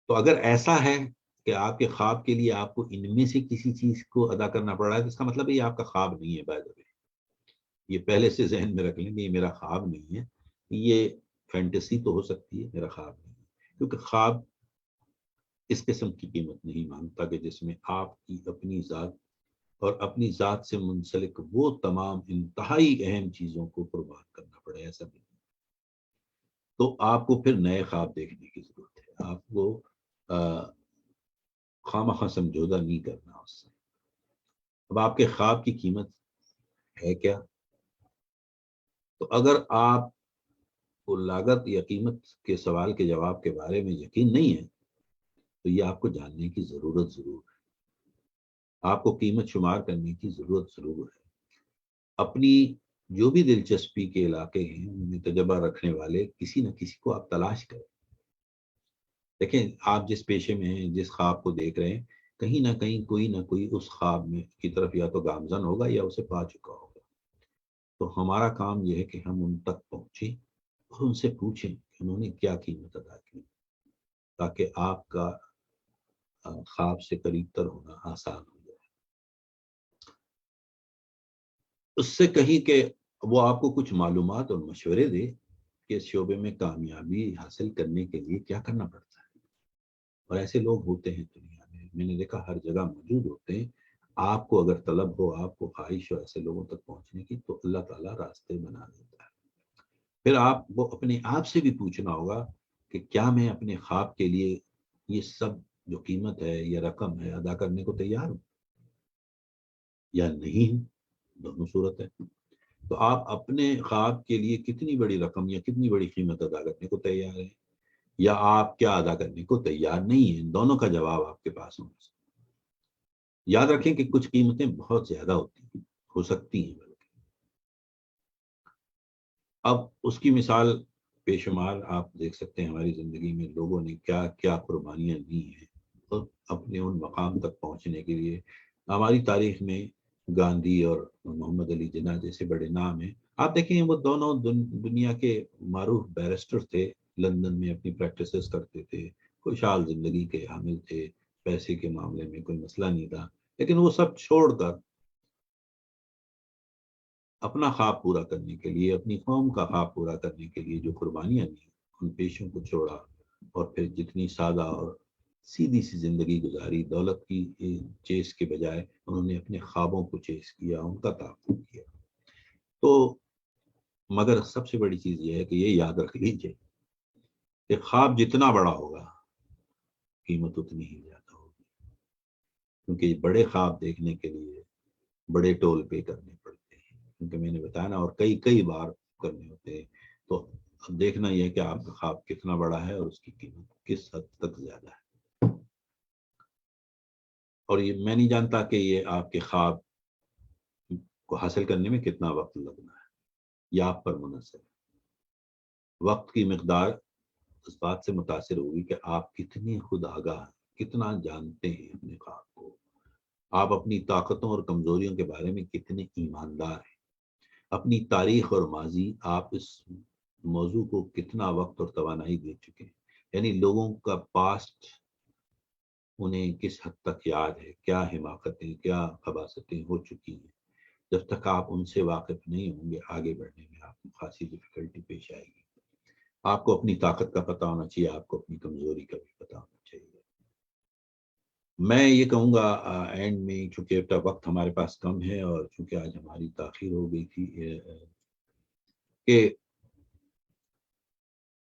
تو اگر ایسا ہے کہ آپ کے خواب کے لیے آپ کو ان میں سے کسی چیز کو ادا کرنا پڑ رہا ہے تو اس کا مطلب یہ آپ کا خواب نہیں ہے. بائی دا وے یہ پہلے سے ذہن میں رکھ لیں گے، یہ میرا خواب نہیں ہے، یہ فینٹیسی تو ہو سکتی ہے، میرا خواب نہیں ہے. کیونکہ خواب اس قسم کی قیمت نہیں مانگتا کہ جس میں آپ کی اپنی ذات اور اپنی ذات سے منسلک وہ تمام انتہائی اہم چیزوں کو قربان کرنا پڑے. ایسا نہیں. تو آپ کو پھر نئے خواب دیکھنے کی ضرورت ہے. آپ کو خواہ سمجھوتا نہیں کرنا اس سے. اب آپ کے خواب کی قیمت ہے کیا؟ تو اگر آپ کو لاگت یا قیمت کے سوال کے جواب کے بارے میں یقین نہیں ہے تو یہ آپ کو جاننے کی ضرورت ضرور ہے. آپ کو قیمت شمار کرنے کی ضرورت ضرور ہے. اپنی جو بھی دلچسپی کے علاقے ہیں ان میں تجربہ رکھنے والے کسی نہ کسی کو آپ تلاش کریں. دیکھیں آپ جس پیشے میں ہیں، جس خواب کو دیکھ رہے ہیں، کہیں نہ کہیں کوئی نہ کوئی اس خواب میں کی طرف یا تو گامزن ہوگا یا اسے پا چکا ہوگا. تو ہمارا کام یہ ہے کہ ہم ان تک پہنچیں اور ان سے پوچھیں کہ انہوں نے کیا قیمت ادا کی، تاکہ آپ کا خواب سے قریب تر ہونا آسان ہو جائے. اس سے کہیں کہ وہ آپ کو کچھ معلومات اور مشورے دے کہ اس شعبے میں کامیابی حاصل کرنے کے لیے کیا کرنا پڑتا ہے. اور ایسے لوگ ہوتے ہیں دنیا میں نے دیکھا ہر جگہ موجود ہوتے ہیں. آپ کو اگر طلب ہو، آپ کو خواہش ہو ایسے لوگوں تک پہنچنے کی، تو اللہ تعالیٰ راستے بنا دیتا ہے. پھر آپ کو اپنے آپ سے بھی پوچھنا ہوگا کہ کیا میں اپنے خواب کے لیے یہ سب جو قیمت ہے یا رقم ہے ادا کرنے کو تیار ہوں یا نہیں ہوں. دونوں صورت ہے. تو آپ اپنے خواب کے لیے کتنی بڑی رقم یا کتنی بڑی قیمت ادا کرنے کو تیار ہیں، یا آپ کیا ادا کرنے کو تیار نہیں ہیں. دونوں کا جواب آپ کے پاس ہونا چاہیے. یاد رکھیں کہ کچھ قیمتیں بہت زیادہ ہوتی ہیں، ہو سکتی ہیں بلکہ. اب اس کی مثال بے شمار آپ دیکھ سکتے ہیں ہماری زندگی میں لوگوں نے کیا کیا قربانیاں دی ہیں اور اپنے ان مقام تک پہنچنے کے لیے. ہماری تاریخ میں گاندھی اور محمد علی جناح جیسے بڑے نام ہیں. آپ دیکھیں وہ دونوں دنیا کے معروف بیرسٹر تھے، لندن میں اپنی پریکٹسز کرتے تھے، خوشحال زندگی کے حامل تھے، پیسے کے معاملے میں کوئی مسئلہ نہیں تھا. لیکن وہ سب چھوڑ کر اپنا خواب پورا کرنے کے لیے، اپنی قوم کا خواب پورا کرنے کے لیے جو قربانیاں دی ان پیشوں کو چھوڑا اور پھر جتنی سادہ اور سیدھی سی زندگی گزاری. دولت کی چیز کے بجائے انہوں نے اپنے خوابوں کو چیز کیا، ان کا تعاقب کیا. تو مگر سب سے بڑی چیز یہ ہے کہ یہ یاد رکھ لیجیے کہ خواب جتنا بڑا ہوگا قیمت اتنی ہی زیادہ ہوگی، کیونکہ بڑے خواب دیکھنے کے لیے بڑے ٹول پے کرنے پڑتے ہیں. کیونکہ میں نے بتایا نا، اور کئی بار کرنے ہوتے ہیں. تو اب دیکھنا یہ ہے کہ آپ کا خواب کتنا بڑا ہے اور اس کی قیمت کس حد تک زیادہ ہے. اور یہ میں نہیں جانتا کہ یہ آپ کے خواب کو حاصل کرنے میں کتنا وقت لگنا ہے، یہ آپ پر منحصر ہے. وقت کی مقدار اس بات سے متاثر ہوگی کہ آپ کتنی خود آگاہ ہیں، کتنا جانتے ہیں اپنے خواب کو، آپ اپنی طاقتوں اور کمزوریوں کے بارے میں کتنے ایماندار ہیں، اپنی تاریخ اور ماضی آپ اس موضوع کو کتنا وقت اور توانائی دے چکے ہیں. یعنی لوگوں کا پاسٹ انہیں کس حد تک یاد ہے، کیا حماقتیں کیا خباثتیں ہو چکی ہیں. جب تک آپ ان سے واقف نہیں ہوں گے آگے بڑھنے میں آپ کو خاصی ڈفیکلٹی پیش آئے گی. آپ کو اپنی طاقت کا پتہ ہونا چاہیے، آپ کو اپنی کمزوری کا بھی پتہ ہونا چاہیے. میں یہ کہوں گا اینڈ میں، چونکہ وقت ہمارے پاس کم ہے اور چونکہ آج ہماری تاخیر ہو گئی تھی، کہ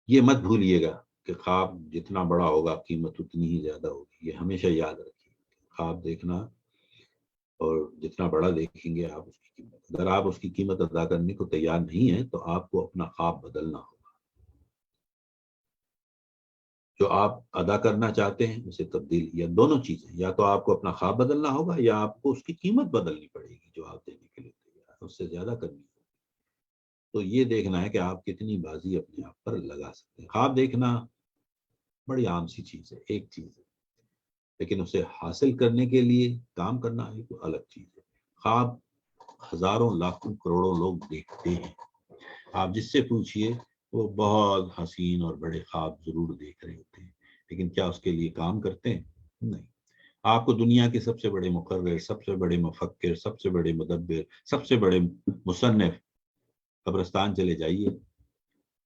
یہ مت بھولیے گا کہ خواب جتنا بڑا ہوگا قیمت اتنی ہی زیادہ ہوگی. یہ ہمیشہ یاد رکھیے. خواب دیکھنا اور جتنا بڑا دیکھیں گے آپ اس کی قیمت، اگر آپ اس کی قیمت ادا کرنے کو تیار نہیں ہیں تو آپ کو اپنا خواب بدلنا ہوگا. جو آپ ادا کرنا چاہتے ہیں اسے تبدیل، یا دونوں چیزیں، یا تو آپ کو اپنا خواب بدلنا ہوگا یا آپ کو اس کی قیمت بدلنی پڑے گی جو آپ دینے کے لیے تیار ہے، اس سے زیادہ کرنی ہوگی. تو یہ دیکھنا ہے کہ آپ کتنی بازی اپنے آپ پر لگا سکتے ہیں. خواب دیکھنا بڑی عام سی چیز ہے، ایک چیز ہے، لیکن اسے حاصل کرنے کے لیے کام کرنا ایک الگ چیز ہے. خواب ہزاروں لاکھوں کروڑوں لوگ دیکھتے ہیں. آپ جس سے پوچھئے وہ بہت حسین اور بڑے خواب ضرور دیکھ رہے ہوتے ہیں، لیکن کیا اس کے لیے کام کرتے ہیں؟ نہیں. آپ کو دنیا کے سب سے بڑے مقرر، سب سے بڑے مفکر، سب سے بڑے مدبر، سب سے بڑے مصنف قبرستان چلے جائیے،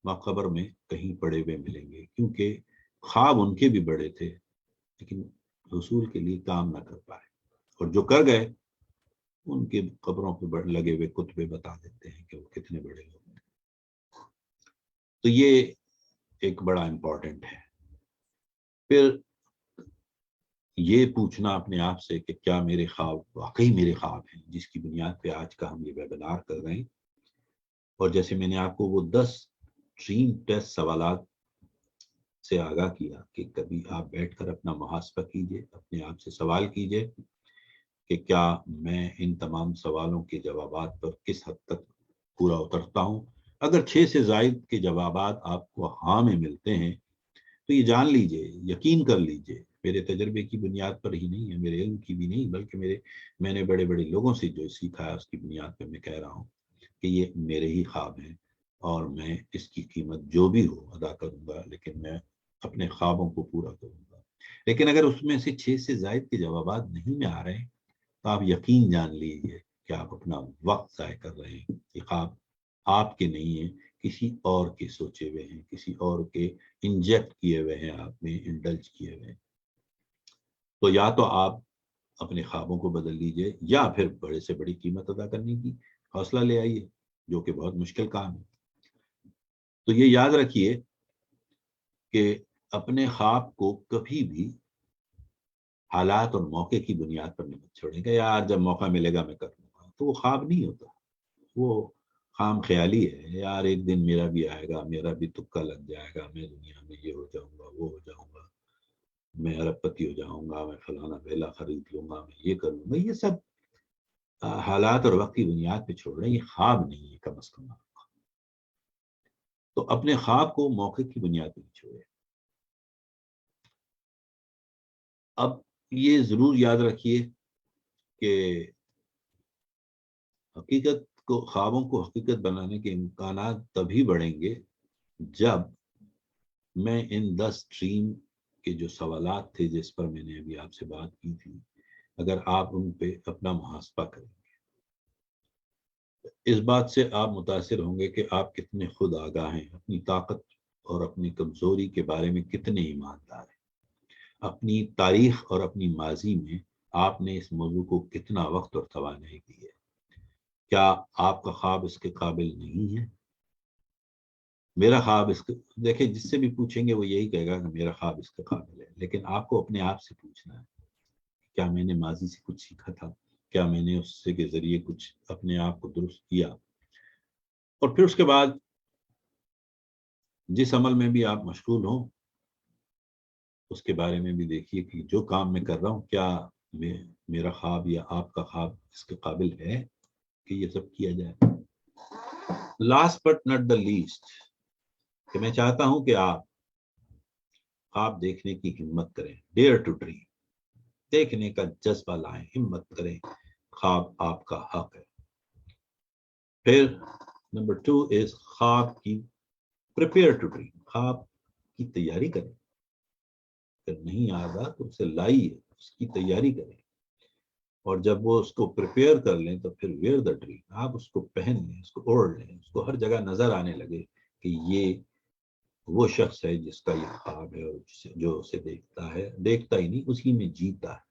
وہاں قبر میں کہیں پڑے ہوئے ملیں گے، کیونکہ خواب ان کے بھی بڑے تھے لیکن حصول کے لیے کام نہ کر پائے، اور جو کر گئے ان کے قبروں پہ لگے ہوئے کتبے بتا دیتے ہیں کہ وہ کتنے بڑے لوگ ہیں. تو یہ ایک بڑا امپورٹنٹ ہے۔ پھر یہ پوچھنا اپنے آپ سے کہ کیا میرے خواب واقعی میرے خواب ہیں، جس کی بنیاد پہ آج کا ہم یہ ویبینار کر رہے ہیں۔ اور جیسے میں نے آپ کو وہ 10 ڈریم ٹیسٹ سوالات سے آگاہ کیا کہ کبھی آپ بیٹھ کر اپنا محاسبہ کیجئے، اپنے آپ سے سوال کیجئے کہ کیا میں ان تمام سوالوں کے جوابات پر کس حد تک پورا اترتا ہوں۔ اگر 6 سے زائد کے جوابات آپ کو ہاں میں ملتے ہیں تو یہ جان لیجئے، یقین کر لیجئے، میرے تجربے کی بنیاد پر ہی نہیں ہے، میرے علم کی بھی نہیں، بلکہ میں نے بڑے بڑے لوگوں سے جو سیکھا ہے اس کی بنیاد پر میں کہہ رہا ہوں کہ یہ میرے ہی خواب ہیں، اور میں اس کی قیمت جو بھی ہو ادا کروں گا، لیکن میں اپنے خوابوں کو پورا کروں گا۔ لیکن اگر اس میں سے 6 سے زائد کے جوابات نہیں میں آ رہے ہیں تو آپ یقین جان لیجئے کہ آپ اپنا وقت ضائع کر رہے ہیں۔ یہ خواب آپ کے نہیں ہیں، کسی اور کے سوچے ہوئے ہیں، کسی اور کے انجیکٹ کیے ہوئے ہیں، آپ میں انڈلج کیے ہوئے ہیں۔ تو یا تو آپ اپنے خوابوں کو بدل لیجئے، یا پھر بڑے سے بڑی قیمت ادا کرنے کی حوصلہ لے آئیے، جو کہ بہت مشکل کام ہے۔ تو یہ یاد رکھیے کہ اپنے خواب کو کبھی بھی حالات اور موقع کی بنیاد پر نہیں چھوڑیں گے، یار جب موقع ملے گا میں کر لوں گا، تو وہ خواب نہیں ہوتا، وہ خام خیالی ہے۔ یار ایک دن میرا بھی آئے گا، میرا بھی تکا لگ جائے گا، میں دنیا میں یہ ہو جاؤں گا، وہ ہو جاؤں گا، میں ارب پتی ہو جاؤں گا، میں فلانا بیلا خرید لوں گا، میں یہ کر لوں گا۔ یہ سب حالات اور وقت کی بنیاد پہ چھوڑ رہے ہیں، یہ خواب نہیں ہے کم از کم۔ تو اپنے خواب کو موقع کی بنیاد پہ چھوڑے۔ اب یہ ضرور یاد رکھیے کہ خوابوں کو حقیقت بنانے کے امکانات تبھی بڑھیں گے جب میں ان 10 ڈریم کے جو سوالات تھے جس پر میں نے ابھی آپ سے بات کی تھی، اگر آپ ان پہ اپنا محاسبہ کریں گے، اس بات سے آپ متاثر ہوں گے کہ آپ کتنے خود آگاہ ہیں، اپنی طاقت اور اپنی کمزوری کے بارے میں کتنے ایماندار ہیں، اپنی تاریخ اور اپنی ماضی میں آپ نے اس موضوع کو کتنا وقت اور توانائی دی ہے۔ کیا آپ کا خواب اس کے قابل نہیں ہے؟ میرا خواب اس کے، دیکھیں جس سے بھی پوچھیں گے وہ یہی کہے گا کہ میرا خواب اس کے قابل ہے، لیکن آپ کو اپنے آپ سے پوچھنا ہے کیا میں نے ماضی سے کچھ سیکھا تھا، کیا میں نے اس سے کے ذریعے کچھ اپنے آپ کو درست کیا۔ اور پھر اس کے بعد جس عمل میں بھی آپ مشغول ہوں اس کے بارے میں بھی دیکھیے کہ جو کام میں کر رہا ہوں کیا میرا خواب یا آپ کا خواب اس کے قابل ہے کہ یہ سب کیا جائے۔ Last but not the least, کہ میں چاہتا ہوں کہ آپ خواب دیکھنے کی ہمت کریں، ڈیئر ٹو ڈریم، دیکھنے کا جذبہ لائیں، ہمت کریں، خواب آپ کا حق ہے۔ پھر نمبر 2 از خواب کی پریپیئر ٹو ڈریم، خواب کی تیاری کریں، اگر نہیں آگا تو اسے لائیے، اس کی تیاری کریں، اور جب وہ اس کو پریپیئر کر لیں تو پھر ویئر دا ڈریم، آپ اس کو پہن لیں، اس کو اوڑھ لیں، اس کو ہر جگہ نظر آنے لگے کہ یہ وہ شخص ہے جس کا یہ خواب ہے، اور جو اسے دیکھتا ہی نہیں، اسی میں جیتا ہے۔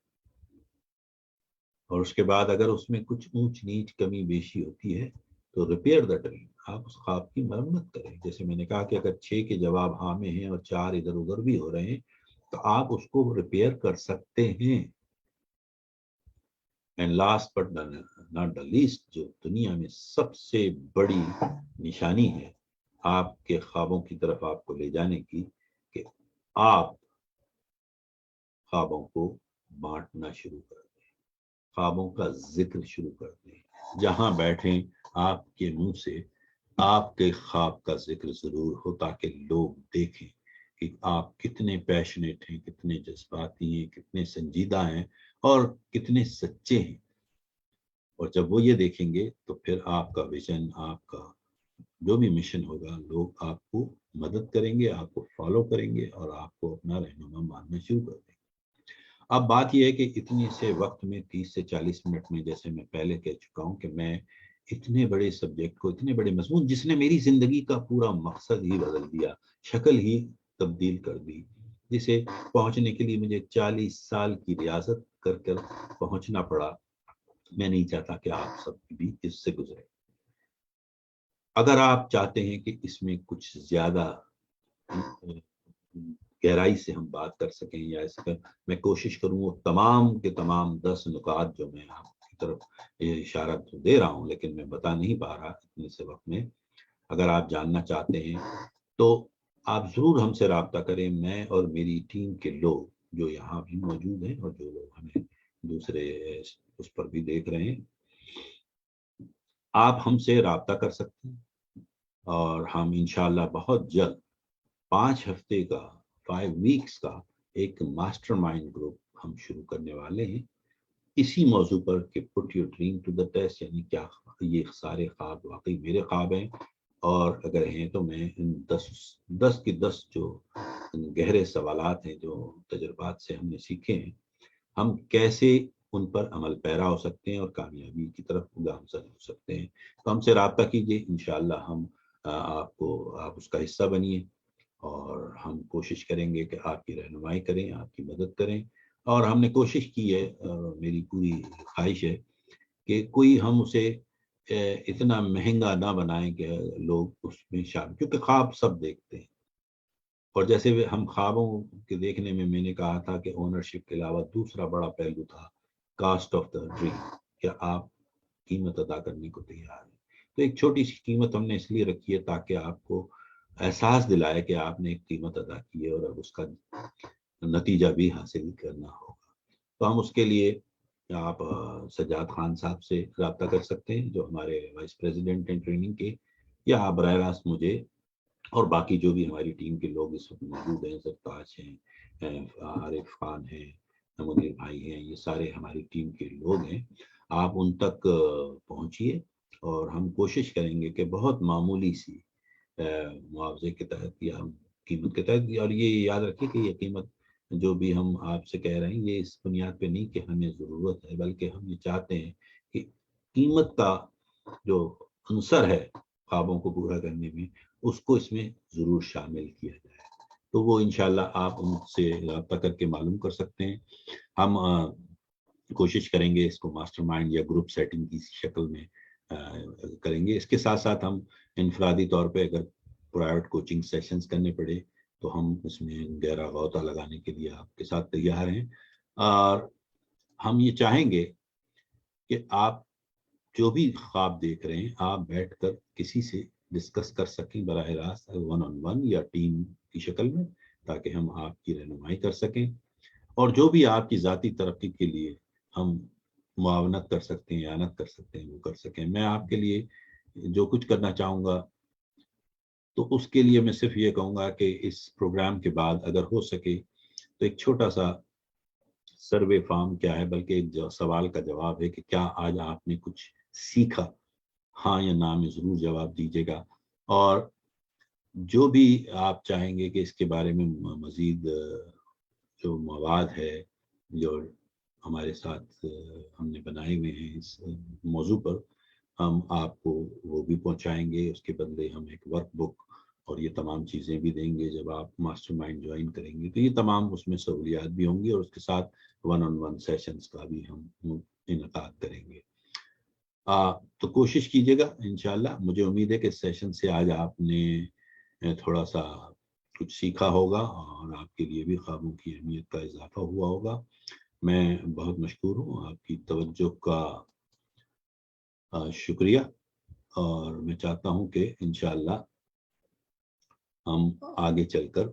اور اس کے بعد اگر اس میں کچھ اونچ نیچ کمی بیشی ہوتی ہے تو ریپیئر دا ڈریم، آپ اس خواب کی مرمت کریں۔ جیسے میں نے کہا کہ اگر 6 کے جواب ہاں میں ہیں اور 4 ادھر ادھر بھی ہو رہے ہیں تو آپ اس کو ریپیئر کر سکتے ہیں۔ And last but not the least, جو دنیا میں سب سے بڑی نشانی ہے آپ کے خوابوں کی طرف آپ کو لے جانے کی، کہ آپ خوابوں کو بانٹنا شروع کر دیں، خوابوں کا ذکر شروع کر دیں، جہاں بیٹھیں آپ کے منہ سے آپ کے خواب کا ذکر ضرور ہو، تاکہ لوگ دیکھیں کہ آپ کتنے پیشنیٹ ہیں، کتنے جذباتی ہیں، کتنے سنجیدہ ہیں اور کتنے سچے ہیں۔ اور جب وہ یہ دیکھیں گے تو پھر آپ کا ویژن، آپ کا جو بھی مشن ہوگا، لوگ آپ کو مدد کریں گے، آپ کو فالو کریں گے اور آپ کو اپنا رہنما ماننا شروع کر دیں گے۔ اب بات یہ ہے کہ اتنے سے وقت میں 30 سے 40 منٹ میں، جیسے میں پہلے کہہ چکا ہوں کہ میں اتنے بڑے سبجیکٹ کو، اتنے بڑے مضمون جس نے میری زندگی کا پورا مقصد ہی بدل دیا، شکل ہی تبدیل کر دی، جسے پہنچنے کے لیے مجھے 40 سال کی ریاضت کر پہنچنا پڑا، میں نہیں چاہتا کہ آپ سب بھی اس سے گزرے۔ اگر آپ چاہتے ہیں کہ اس میں کچھ زیادہ گہرائی سے ہم بات کر سکیں، یا اس کا میں کوشش کروں وہ تمام کے تمام 10 نکات جو میں آپ کی طرف اشارہ تو دے رہا ہوں لیکن میں بتا نہیں پا رہا اتنے سے وقت میں، اگر آپ جاننا چاہتے ہیں تو آپ ضرور ہم سے رابطہ کریں، میں اور میری ٹیم کے لوگ جو یہاں بھی موجود ہیں اور جو لوگ ہمیں دوسرے اس پر بھی دیکھ رہے ہیں، آپ ہم سے رابطہ کر سکتے ہیں اور ہم انشاءاللہ بہت جلد 5 ہفتے کا 5 ویکس کا ایک ماسٹر مائنڈ گروپ ہم شروع کرنے والے ہیں اسی موضوع پر کہ put your dream to the test, یعنی کیا یہ سارے خواب واقعی میرے خواب ہیں، اور اگر ہیں تو میں ان 10 کی 10 جو گہرے سوالات ہیں جو تجربات سے ہم نے سیکھے ہیں، ہم کیسے ان پر عمل پیرا ہو سکتے ہیں اور کامیابی کی طرف گامزن ہو سکتے ہیں۔ تو ہم سے رابطہ کیجیے، انشاءاللہ ہم آپ اس کا حصہ بنیے اور ہم کوشش کریں گے کہ آپ کی رہنمائی کریں، آپ کی مدد کریں، اور ہم نے کوشش کی ہے، میری پوری خواہش ہے کہ کوئی ہم اسے اتنا مہنگا نہ بنائیں کہ لوگ اس میں شامل، کیونکہ خواب سب دیکھتے ہیں، اور جیسے ہم خوابوں کے دیکھنے میں نے کہا تھا کہ اونرشپ کے علاوہ دوسرا بڑا پہلو تھا کاسٹ آف دا ڈریم، کہ آپ قیمت ادا کرنے کو تیار ہیں۔ تو ایک چھوٹی سی قیمت ہم نے اس لیے رکھی ہے تاکہ آپ کو احساس دلائے کہ آپ نے ایک قیمت ادا کی ہے اور اب اس کا نتیجہ بھی حاصل کرنا ہوگا۔ تو ہم اس کے لیے آپ سجاد خان صاحب سے رابطہ کر سکتے ہیں جو ہمارے وائس پریزیڈنٹ ہیں ٹریننگ کے، یا آپ براہ راست مجھے اور باقی جو بھی ہماری ٹیم کے لوگ اس وقت موجود ہیں، سرتاج ہیں، عارف خان ہیں، منیر بھائی ہیں، یہ سارے ہماری ٹیم کے لوگ ہیں، آپ ان تک پہنچیے اور ہم کوشش کریں گے کہ بہت معمولی سی معاوضے کے تحت یا قیمت کے تحت، اور یہ یاد رکھیے کہ یہ قیمت جو بھی ہم آپ سے کہہ رہے ہیں یہ اس بنیاد پہ نہیں کہ ہمیں ضرورت ہے، بلکہ ہم یہ چاہتے ہیں کہ قیمت کا جو عنصر ہے خوابوں کو پورا کرنے میں، اس کو اس میں ضرور شامل کیا جائے۔ تو وہ انشاءاللہ آپ ان سے رابطہ کر کے معلوم کر سکتے ہیں۔ ہم کوشش کریں گے اس کو ماسٹر مائنڈ یا گروپ سیٹنگ کی شکل میں کریں گے۔ اس کے ساتھ ساتھ ہم انفرادی طور پہ اگر پرائیویٹ کوچنگ سیشنز کرنے پڑے تو ہم اس میں گہرا غوطہ لگانے کے لیے آپ کے ساتھ تیار ہیں، اور ہم یہ چاہیں گے کہ آپ جو بھی خواب دیکھ رہے ہیں آپ بیٹھ کر کسی سے ڈسکس کر سکیں براہ راست، 1 on 1 یا ٹیم کی شکل میں، تاکہ ہم آپ کی رہنمائی کر سکیں، اور جو بھی آپ کی ذاتی ترقی کے لیے ہم معاونت کر سکتے ہیں، اعانت کر سکتے ہیں، وہ کر سکیں۔ میں آپ کے لیے جو کچھ کرنا چاہوں گا تو اس کے لیے میں صرف یہ کہوں گا کہ اس پروگرام کے بعد اگر ہو سکے تو ایک چھوٹا سا سروے فارم کیا ہے، بلکہ ایک سوال کا جواب ہے کہ کیا آج آپ نے کچھ سیکھا، ہاں یا نا میں ضرور جواب دیجیے گا، اور جو بھی آپ چاہیں گے کہ اس کے بارے میں مزید جو مواد ہے جو ہمارے ساتھ ہم نے بنائے ہوئے ہیں اس موضوع پر، ہم آپ کو وہ بھی پہنچائیں گے۔ اس کے بدلے ہم ایک ورک بک اور یہ تمام چیزیں بھی دیں گے جب آپ ماسٹر مائنڈ جوائن کریں گے، تو یہ تمام اس میں سہولیات بھی ہوں گی، اور اس کے ساتھ 1 on 1 سیشنز کا بھی ہم انعقاد کریں گے۔ تو کوشش کیجیے گا انشاءاللہ۔ مجھے امید ہے کہ اس سیشن سے آج آپ نے تھوڑا سا کچھ سیکھا ہوگا اور آپ کے لیے بھی خوابوں کی اہمیت کا اضافہ ہوا ہوگا۔ میں بہت مشکور ہوں، آپ کی توجہ کا شکریہ، اور میں چاہتا ہوں کہ انشاءاللہ ہم آگے چل کر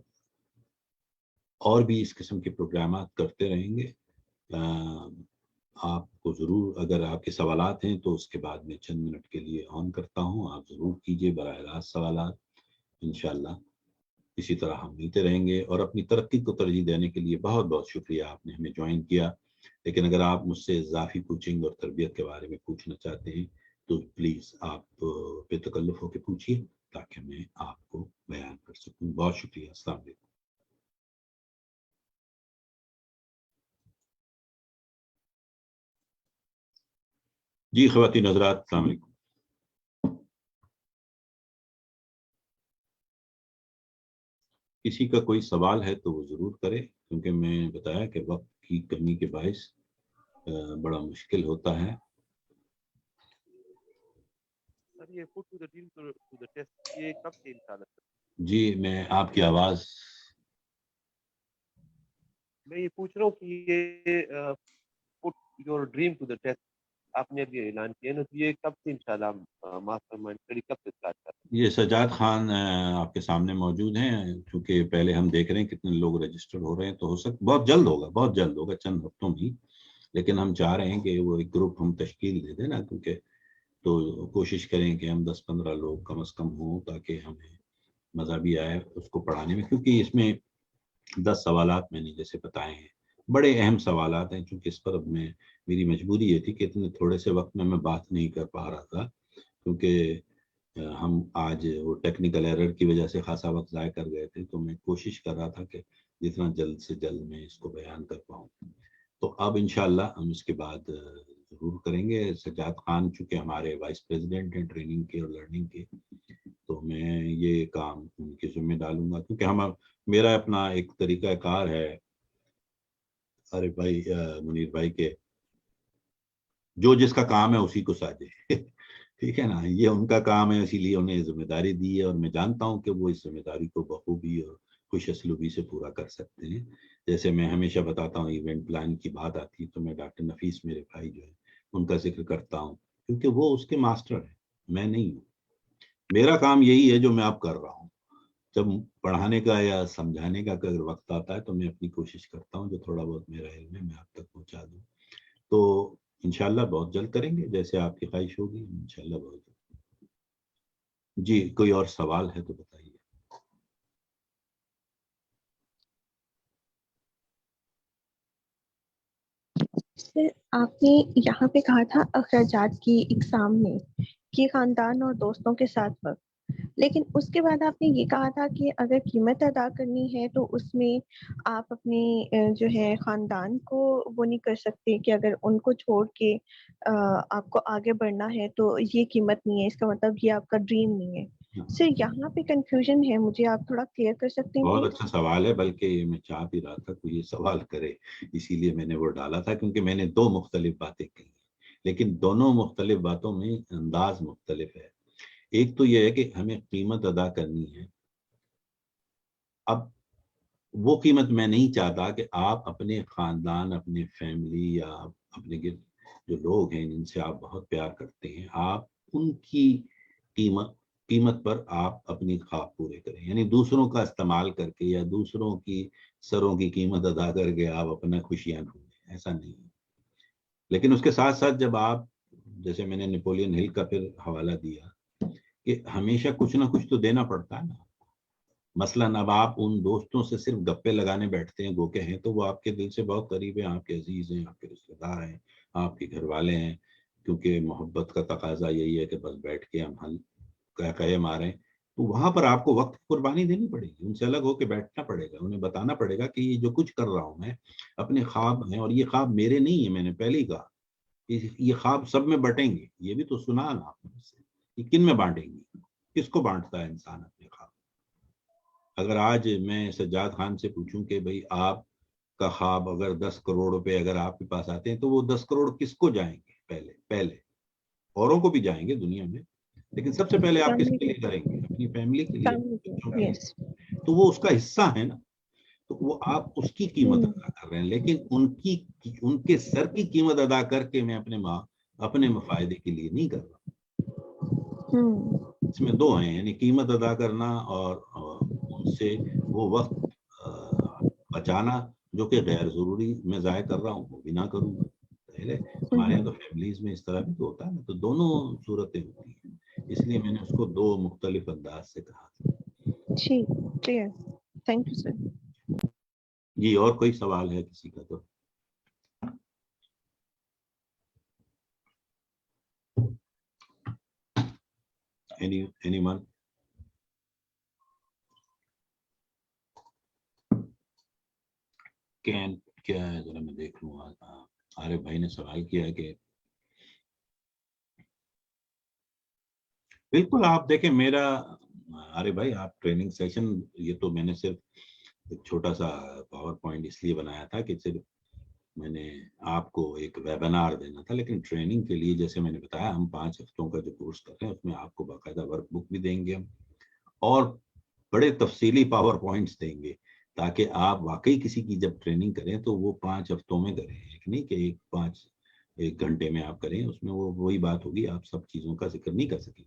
اور بھی اس قسم کے پروگرامات کرتے رہیں گے۔ آپ کو ضرور اگر آپ کے سوالات ہیں تو اس کے بعد میں چند منٹ کے لیے آن کرتا ہوں، آپ ضرور کیجئے براہ راست سوالات، انشاءاللہ اسی طرح ہم ملتے رہیں گے۔ اور اپنی ترقی کو ترجیح دینے کے لیے بہت بہت شکریہ، آپ نے ہمیں جوائن کیا، لیکن اگر آپ مجھ سے اضافی کوچنگ اور تربیت کے بارے میں پوچھنا چاہتے ہیں تو پلیز آپ بے تکلف ہو کے پوچھیے تاکہ میں آپ کو بیان کر سکوں۔ بہت شکریہ، السلام علیکم۔ جی خواتین حضرات، السلام علیکم۔ کسی کا کوئی سوال ہے تو وہ ضرور کرے، کیونکہ میں بتایا کہ وقت کی کمی کے باعث بڑا مشکل ہوتا ہے۔ سر یہ put to the dream to the test یہ کب سے انشاءاللہ؟ جی میں آپ کی آواز میں یہ پوچھ رہا ہوں کہ یہ put your dream to the test آپ نے ابھی اعلان کیا نا، تو یہ کب سے انشاءاللہ ماسٹر مائنڈ اسٹڈی کب سے اسٹارٹ کر رہے یہ سجاد خان آپ کے سامنے موجود ہیں، کیونکہ پہلے ہم دیکھ رہے ہیں کتنے لوگ رجسٹر ہو رہے ہیں، تو ہو سکتا بہت جلد ہوگا چند ہفتوں میں ہی، لیکن ہم چاہ رہے ہیں کہ وہ ایک گروپ ہم تشکیل دے دیں نا، کیونکہ تو کوشش کریں کہ ہم 10-15 لوگ کم از کم ہوں، تاکہ ہمیں مزہ بھی آئے اس کو پڑھانے میں، کیونکہ اس میں 10 سوالات میں نے جیسے بتائے ہیں، بڑے اہم سوالات ہیں، چونکہ اس پر اب میری مجبوری یہ تھی کہ اتنے تھوڑے سے وقت میں بات نہیں کر پا رہا تھا، کیونکہ ہم آج وہ ٹیکنیکل ایرر کی وجہ سے خاصا وقت ضائع کر گئے تھے، تو میں کوشش کر رہا تھا کہ جتنا جلد سے جلد میں اس کو بیان کر پاؤں، تو اب انشاءاللہ ہم اس کے بعد ضرور کریں گے۔ سجاد خان چونکہ ہمارے وائس پریزیڈنٹ ہیں ٹریننگ کے اور لرننگ کے، تو میں یہ کام ان کے ذمہ ڈالوں گا، کیونکہ میرا اپنا ایک طریقہ کار ہے ارے بھائی منیر بھائی کے، جو جس کا کام ہے اسی کو ساجے ٹھیک ہے نا، یہ ان کا کام ہے، اسی لیے انہیں ذمہ داری دی ہے، اور میں جانتا ہوں کہ وہ اس ذمہ داری کو بخوبی اور خوش اسلوبی سے پورا کر سکتے ہیں۔ جیسے میں ہمیشہ بتاتا ہوں، ایونٹ پلان کی بات آتی ہے تو میں ڈاکٹر نفیس میرے بھائی جو ہے ان کا ذکر کرتا ہوں، کیونکہ وہ اس کے ماسٹر ہیں، میں نہیں ہوں۔ میرا کام یہی ہے جو میں اب کر رہا ہوں، جب پڑھانے کا یا سمجھانے کا اگر وقت آتا ہے تو میں اپنی کوشش کرتا ہوں جو تھوڑا بہت میرا علم ہے میں آپ تک پہنچا دوں، تو انشاءاللہ بہت جلد کریں گے جیسے آپ کی خواہش ہوگی، انشاءاللہ بہت جلد۔ جی کوئی اور سوال ہے تو بتائیے۔ سر آپ نے یہاں پہ کہا تھا اخراجات کی اقسام میں کہ خاندان اور دوستوں کے ساتھ وقت، لیکن اس کے بعد آپ نے یہ کہا تھا کہ اگر قیمت ادا کرنی ہے تو اس میں آپ اپنے جو ہے خاندان کو وہ نہیں کر سکتے کہ اگر ان کو چھوڑ کے آپ کو آگے بڑھنا ہے تو یہ قیمت نہیں ہے، اس کا مطلب یہ آپ کا ڈریم نہیں ہے۔ سر یہاں پہ کنفیوژن ہے، مجھے آپ تھوڑا کلیئر کر سکتے ہیں بہت پلیز؟ اچھا سوال ہے، بلکہ میں چاہ بھی رہا تھا کوئی یہ سوال کرے، اسی لیے میں نے وہ ڈالا تھا، کیونکہ میں نے 2 مختلف باتیں کہی ہیں، لیکن دونوں مختلف باتوں میں انداز مختلف ہے۔ ایک تو یہ ہے کہ ہمیں قیمت ادا کرنی ہے، اب وہ قیمت میں نہیں چاہتا کہ آپ اپنے خاندان، اپنے فیملی یا اپنے گرد جو لوگ ہیں جن سے آپ بہت پیار کرتے ہیں، آپ ان کی قیمت پر آپ اپنی خواب پورے کریں، یعنی دوسروں کا استعمال کر کے یا دوسروں کی سروں کی قیمت ادا کر کے آپ اپنا خوشیاں ڈھونڈیں، ایسا نہیں ہے۔ لیکن اس کے ساتھ ساتھ جب آپ، جیسے میں نے نیپولین ہل کا پھر حوالہ دیا کہ ہمیشہ کچھ نہ کچھ تو دینا پڑتا ہے نا، مثلاً اب آپ ان دوستوں سے صرف گپے لگانے بیٹھتے ہیں، گوکے ہیں، تو وہ آپ کے دل سے بہت قریب ہیں، آپ کے عزیز ہیں، آپ کے رشتے دار ہیں، آپ کے گھر والے ہیں، کیونکہ محبت کا تقاضا یہی ہے کہ بس بیٹھ کے ہم حل کہے ماریں، تو وہاں پر آپ کو وقت کی قربانی دینی پڑے گی، ان سے الگ ہو کے بیٹھنا پڑے گا، انہیں بتانا پڑے گا کہ یہ جو کچھ کر رہا ہوں میں اپنے خواب ہیں، اور یہ خواب میرے نہیں ہیں، میں نے پہلے ہی کہا یہ خواب سب میں بٹیں گے، یہ بھی تو سنا نا آپ نے سے، یہ کن میں بانٹیں گے، کس کو بانٹتا ہے انسان اپنے خواب؟ اگر آج میں سجاد خان سے پوچھوں کہ بھئی آپ کا خواب اگر 10 کروڑ روپے اگر آپ کے پاس آتے ہیں تو وہ 10 کروڑ کس کو جائیں گے؟ پہلے اوروں کو بھی جائیں گے دنیا میں، لیکن سب سے پہلے آپ کس کے لیے کریں گے؟ اپنی فیملی کے لیے، بچوں کے یس۔ لیے، تو وہ اس کا حصہ ہے نا، تو وہ آپ اس کی قیمت ادا کر رہے ہیں، لیکن ان کے سر کی قیمت ادا کر کے میں اپنے فائدے کے لیے نہیں کر رہا۔ اس میں 2 ہیں، یعنی قیمت ادا کرنا اور ان سے وہ وقت بچانا جو کہ غیر ضروری میں ضائع کر رہا ہوں وہ بھی نہ کروں گا۔ پہلے ہمارے یہاں تو فیملیز میں اس طرح بھی تو ہوتا ہے نا، تو دونوں صورتیں ہوتی ہیں، اس لیے میں نے اس کو 2 مختلف انداز سے کہا تھا۔ جی کلیئر، تھینک یو سر۔ جی اور کوئی سوال ہے کسی کا تو؟ anyone؟ کیا ہے ذرا میں دیکھ لوں، عارف بھائی نے سوال کیا ہے کہ بالکل آپ دیکھیں میرا، عارف بھائی آپ ٹریننگ سیشن، یہ تو میں نے صرف ایک چھوٹا سا پاور پوائنٹ اس لیے بنایا تھا کہ صرف میں نے آپ کو ایک ویبینار دینا تھا، لیکن ٹریننگ کے لیے جیسے میں نے بتایا ہم 5 ہفتوں کا جو کورس کر رہے ہیں اس میں آپ کو باقاعدہ ورک بک بھی دیں گے ہم، اور بڑے تفصیلی پاور پوائنٹس دیں گے تاکہ آپ واقعی کسی کی جب ٹریننگ کریں تو وہ 5 ہفتوں میں کریں, ایک نہیں کہ ایک گھنٹے میں آپ کریں. اس میں وہی بات ہوگی, آپ سب چیزوں کا ذکر نہیں کر سکیں.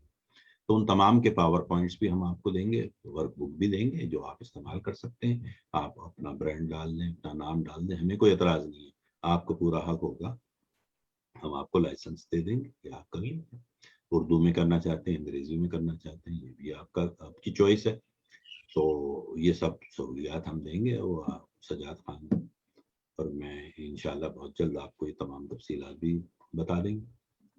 تو ان تمام کے پاور پوائنٹس بھی ہم آپ کو دیں گے, ورک بک بھی دیں گے جو آپ استعمال کر سکتے ہیں. آپ اپنا برانڈ ڈال دیں, اپنا نام ڈال دیں, ہمیں کوئی اعتراض نہیں ہے, آپ کو پورا حق ہوگا. ہم آپ کو لائسنس دے دیں گے کہ آپ کر لیں. اردو میں کرنا چاہتے ہیں, انگریزی میں کرنا چاہتے ہیں, یہ بھی آپ کی چوائس ہے. تو یہ سب سہولیات ہم دیں گے. وہ سجاد خان اور میں انشاءاللہ بہت جلد آپ کو یہ تمام تفصیلات بھی بتا دیں گے,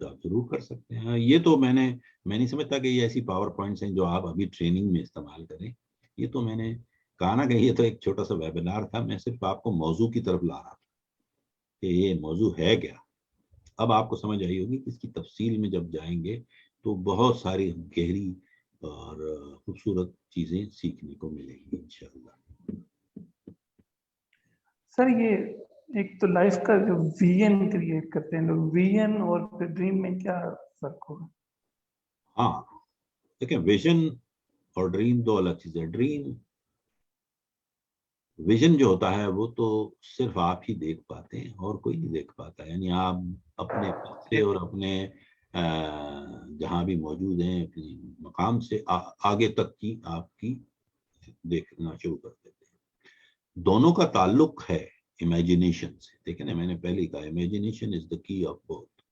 تو آپ ضرور کر سکتے ہیں. یہ تو میں نہیں سمجھتا کہ یہ ایسی پاور پوائنٹس ہیں جو آپ ابھی ٹریننگ میں استعمال کریں. یہ تو میں نے کہا نا کہ یہ تو ایک چھوٹا سا ویبینار تھا, میں صرف آپ کو موضوع کی طرف لا رہا تھا کہ یہ موضوع ہے کیا. اب آپ کو سمجھ آئی ہوگی کہ اس کی تفصیل میں جب جائیں گے تو بہت ساری گہری اور خوبصورت چیزیں سیکھنے کو ملیں گی انشاءاللہ. سر یہ ایک تو لائف کا جو ویژن کریٹ کرتے ہیں لوگ, ویژن اور ڈریم میں کیا فرق ہوگا؟ ہاں دیکھیں, ویژن اور ڈریم دو الگ چیزیں. ڈریم ویژن جو ہوتا ہے وہ تو صرف آپ ہی دیکھ پاتے ہیں اور کوئی نہیں دیکھ پاتا. یعنی آپ اپنے سے اور اپنے جہاں بھی موجود ہیں اپنے مقام سے آگے تک کی آپ کی دیکھنا شروع کر دیتے ہیں. دونوں کا تعلق ہے امیجنیشن سے. دیکھیں نا, میں نے پہلے کہا امیجنیشن از دا کی آف بوتھ.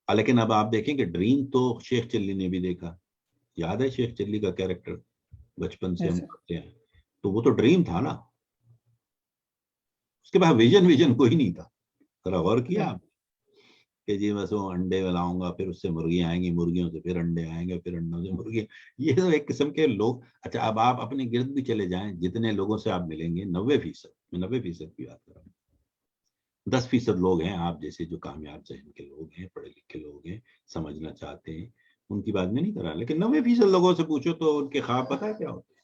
لیکن اب آپ دیکھیں کہ ڈریم تو شیخ چلی نے بھی دیکھا. یاد ہے شیخ چلی کا کیریکٹر بچپن سے ہم کرتے ہیں, تو وہ تو ڈریم تھا نا. اس کے بعد ویژن کوئی نہیں تھا. ذرا غور کیا آپ کہ جی بس وہ انڈے لاؤں گا, پھر اس سے مرغیاں آئیں گی, مرغیوں سے پھر انڈے آئیں گے, پھر انڈوں سے مرغیاں. یہ تو ایک قسم کے لوگ. اچھا اب آپ اپنے گرد بھی چلے جائیں, جتنے لوگوں سے آپ ملیں گے 90%, میں 90% کی بات کر رہا ہوں, 10% لوگ ہیں آپ جیسے جو کامیاب ذہن کے لوگ ہیں, پڑھے لکھے لوگ ہیں, سمجھنا چاہتے ہیں, ان کی بات میں نہیں کر رہا. لیکن 90% لوگوں سے پوچھو تو ان کے خواب پتہ ہے کیا ہوتے ہیں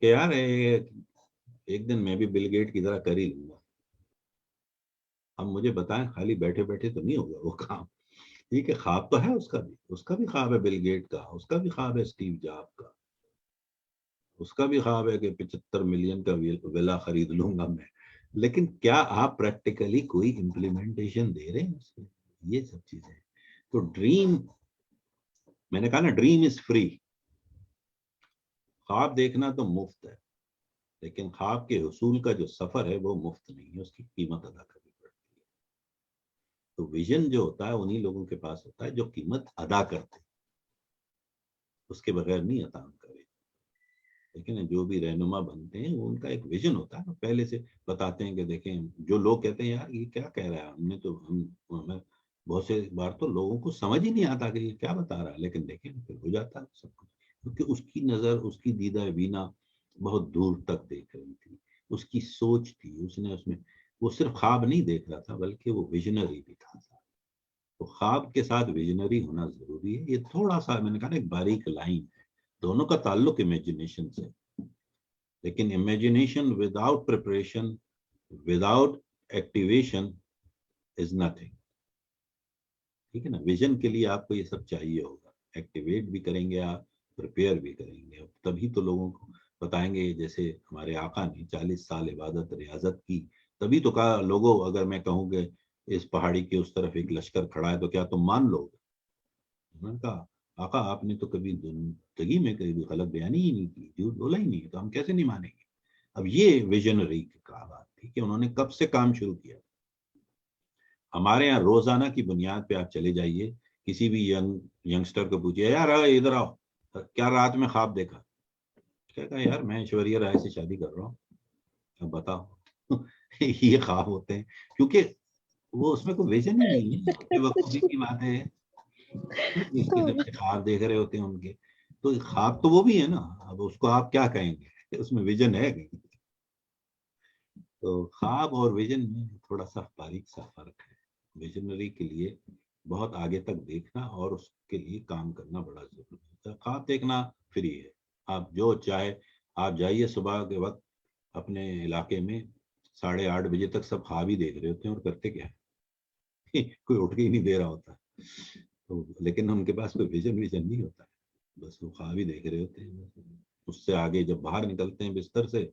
کہ یار ایک دن میں بھی بل گیٹ کی طرح کر ہی لوں گا. اب مجھے بتائیں, خالی بیٹھے بیٹھے تو نہیں ہوگا وہ کام. ٹھیک ہے, خواب تو ہے اس کا بھی خواب ہے بل گیٹ کا, اس کا بھی خواب ہے اسٹیو جاب کا, اس کا بھی خواب ہے کہ 75 ملین کا ویلا خرید لوں گا میں. لیکن کیا آپ پریکٹیکلی کوئی امپلیمنٹیشن دے رہے ہیں اس میں؟ یہ سب چیزیں. تو ڈریم, میں نے کہا نا ڈریم از فری. خواب دیکھنا تو مفت ہے, لیکن خواب کے حصول کا جو سفر ہے وہ مفت نہیں ہے, اس کی قیمت ادا کرنی پڑتی ہے. تو ویژن جو ہوتا ہے انہی لوگوں کے پاس ہوتا ہے جو قیمت ادا کرتے, اس کے بغیر نہیں عطا کرے. لیکن جو بھی رہنما بنتے ہیں وہ ان کا ایک ویژن ہوتا ہے, پہلے سے بتاتے ہیں کہ دیکھیں, جو لوگ کہتے ہیں یار یہ کیا کہہ رہا ہے, ہم نے تو ہمیں بہت سے بار تو لوگوں کو سمجھ ہی نہیں آتا کہ یہ کیا بتا رہا ہے, لیکن دیکھیں پھر ہو جاتا ہے سب کچھ, کیونکہ اس کی نظر, اس کی دیدہ بینا بہت دور تک دیکھ رہی تھی, اس کی سوچ تھی, اس میں وہ صرف خواب نہیں دیکھ رہا تھا بلکہ وہ ویژنری بھی تھا. تو خواب کے ساتھ ویژنری ہونا ضروری ہے. یہ تھوڑا سا میں نے کہا نا ایک باریک لائن ہے, دونوں کا تعلق امیجنیشن سے. لیکن imagination without preparation, without activation is nothing. ٹھیک ہے نا, ویژن کے لیے آپ کو یہ سب چاہیے ہوگا, ایکٹیویٹ بھی کریں گے آپ, پریپیئر بھی کریں گے, تبھی تو لوگوں کو بتائیں گے. جیسے ہمارے آقا نے 40 سال عبادت ریاضت کی, تبھی تو کہا لوگوں, اگر میں کہوں کہ اس پہاڑی کے اس طرف ایک لشکر کھڑا ہے تو کیا تم مان لو گے؟ میں نے کہا آقا آپ نے تو کبھی زندگی میں کبھی غلط بیانی ہی نہیں کی, جھوٹ بولا ہی نہیں, تو ہم کیسے نہیں مانیں گے. اب یہ ویژنری کا بات تھی کہ انہوں نے کب سے کام شروع کیا. ہمارے یہاں روزانہ کی بنیاد پہ آپ چلے جائیے, کسی بھی ینگسٹر کو پوچھیے یار ادھر آؤ, کیا رات میں خواب دیکھا؟ کہتا یار میں ایشوریہ رائے سے شادی کر رہا ہوں. اب بتاؤ یہ خواب ہوتے ہیں, کیونکہ وہ اس میں کوئی ویژن ہی نہیں ہے. بے وقوفی کی بات ہے, اس قسم سے خواب دیکھ رہے ہوتے ہیں ان کے. تو خواب تو وہ بھی ہے نا, اب اس کو آپ کیا کہیں گے, اس میں ویژن ہے کہیں. تو خواب اور ویژن میں تھوڑا سا باریک سا فرق ہے. ویژنری کے لیے بہت آگے تک دیکھنا اور اس کے لیے کام کرنا بڑا ضروری ہے. خواب دیکھنا فری ہے, آپ جو چاہے آپ جائیے صبح کے وقت اپنے علاقے میں 8:30 بجے تک سب خواب ہی دیکھ رہے ہوتے ہیں, اور کرتے کیا ہے کوئی اٹھ کے ہی نہیں دے رہا ہوتا. تو لیکن ان کے پاس کوئی ویژن نہیں ہوتا ہے. بس وہ خواب ہی دیکھ رہے ہوتے ہیں. اس سے آگے جب باہر نکلتے ہیں بستر سے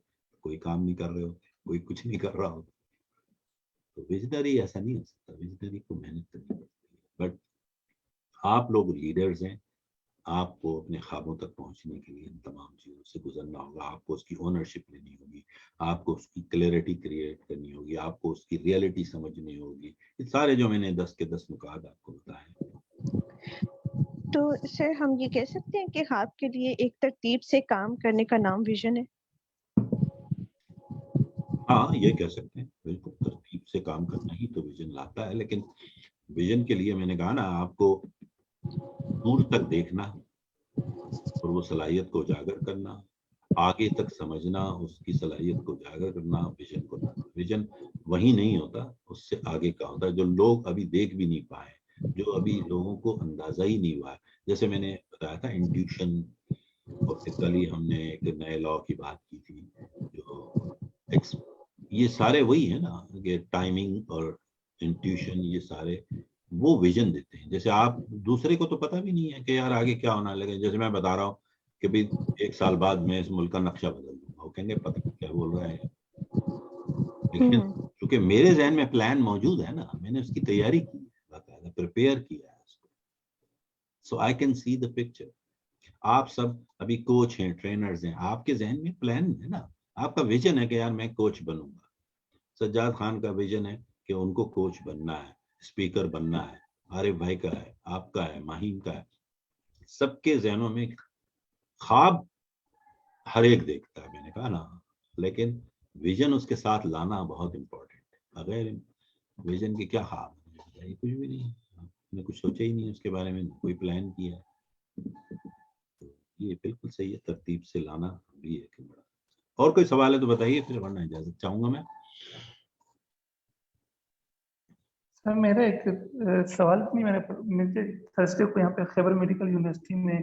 کوئی کام نہیں کر رہے ہوتے, کوئی کچھ نہیں کر رہا ہوتا. تو ویژنری ایسا نہیں ہو سکتا, ویژنری کو محنت کرنی پڑتی ہے. بٹ آپ لوگ لیڈرز ہیں, آپ کو اپنے خوابوں تک پہنچنے کے لیے ان تمام چیزوں سے گزرنا ہوگا. آپ کو اس کی اونرشپ لینی ہوگی, آپ کو اس کی کلیئرٹی کریٹ کرنی ہوگی, آپ کو اس کی ریئلٹی سمجھنی ہوگی. یہ سارے جو میں نے 10 کے 10 نکات آپ کو بتائے. تو سر ہم یہ کہہ سکتے ہیں کہ خواب کے لیے ایک ترتیب سے کام کرنے کا نام ویژن ہے. ہاں یہ کہہ سکتے ہیں, بالکل ترتیب سے کام کرنا ہی تو ویژن لاتا ہے. لیکن ویژن کے لیے میں نے کہا نا, آپ کو دور تک دیکھنا اور وہ صلاحیت کو اجاگر کرنا, آگے تک سمجھنا, اس کی صلاحیت کو اجاگر کرنا ویژن کو لاتا. ویژن وہی نہیں ہوتا, اس سے آگے کا ہوتا ہے جو لوگ ابھی دیکھ بھی نہیں پائے, جو ابھی لوگوں کو اندازہ ہی نہیں ہوا ہے. جیسے میں نے بتایا تھا انٹیوشن, اور پھر کل ہی ہم نے ایک نئے لا کی بات کی تھی, جو یہ سارے وہی ہیں نا کہ ٹائمنگ اور انٹیوشن, یہ سارے وہ ویژن دیتے ہیں. جیسے آپ دوسرے کو تو پتہ بھی نہیں ہے کہ یار آگے کیا ہونا لگے. جیسے میں بتا رہا ہوں کہ بھائی 1 سال بعد میں اس ملک کا نقشہ بدل دوں گا, وہ کہیں گے پتہ کیا بول رہا ہے. لیکن چونکہ میرے ذہن میں پلان موجود ہے نا, میں نے اس کی تیاری کی ہے, باقاعدہ پریپیئر کیا ہے اس کو, سو I can see the picture. آپ سب ابھی کوچ ہیں, ٹرینرز ہیں, آپ کے ذہن میں پلان ہے نا, آپ کا ویژن ہے کہ یار میں کوچ بنوں گا. سجاد خان کا ویژن ہے کہ ان کو کوچ بننا ہے, اسپیکر بننا ہے. عارف بھائی کا ہے, آپ کا ہے, ماہین کا ہے. سب کے ذہنوں میں خواب ہر ایک دیکھتا ہے, میں نے کہا نا, لیکن ویژن اس کے ساتھ لانا بہت امپورٹنٹ ہے. بغیر ویژن کے کیا خواب ہے, کچھ بھی نہیں, نے کچھ سوچا ہی نہیں اس کے بارے میں, کوئی پلان کیا. یہ بالکل صحیح ہے, ترتیب سے لانا بھی ہے کہ بڑا. اور کوئی سوال ہے تو بتائیے, پھر ورنہ اجازت چاہوں گا میں. سر میرا ایک سوال نہیں, مجھے تھرسڈے کو یہاں پہ خیبر میڈیکل یونیورسٹی میں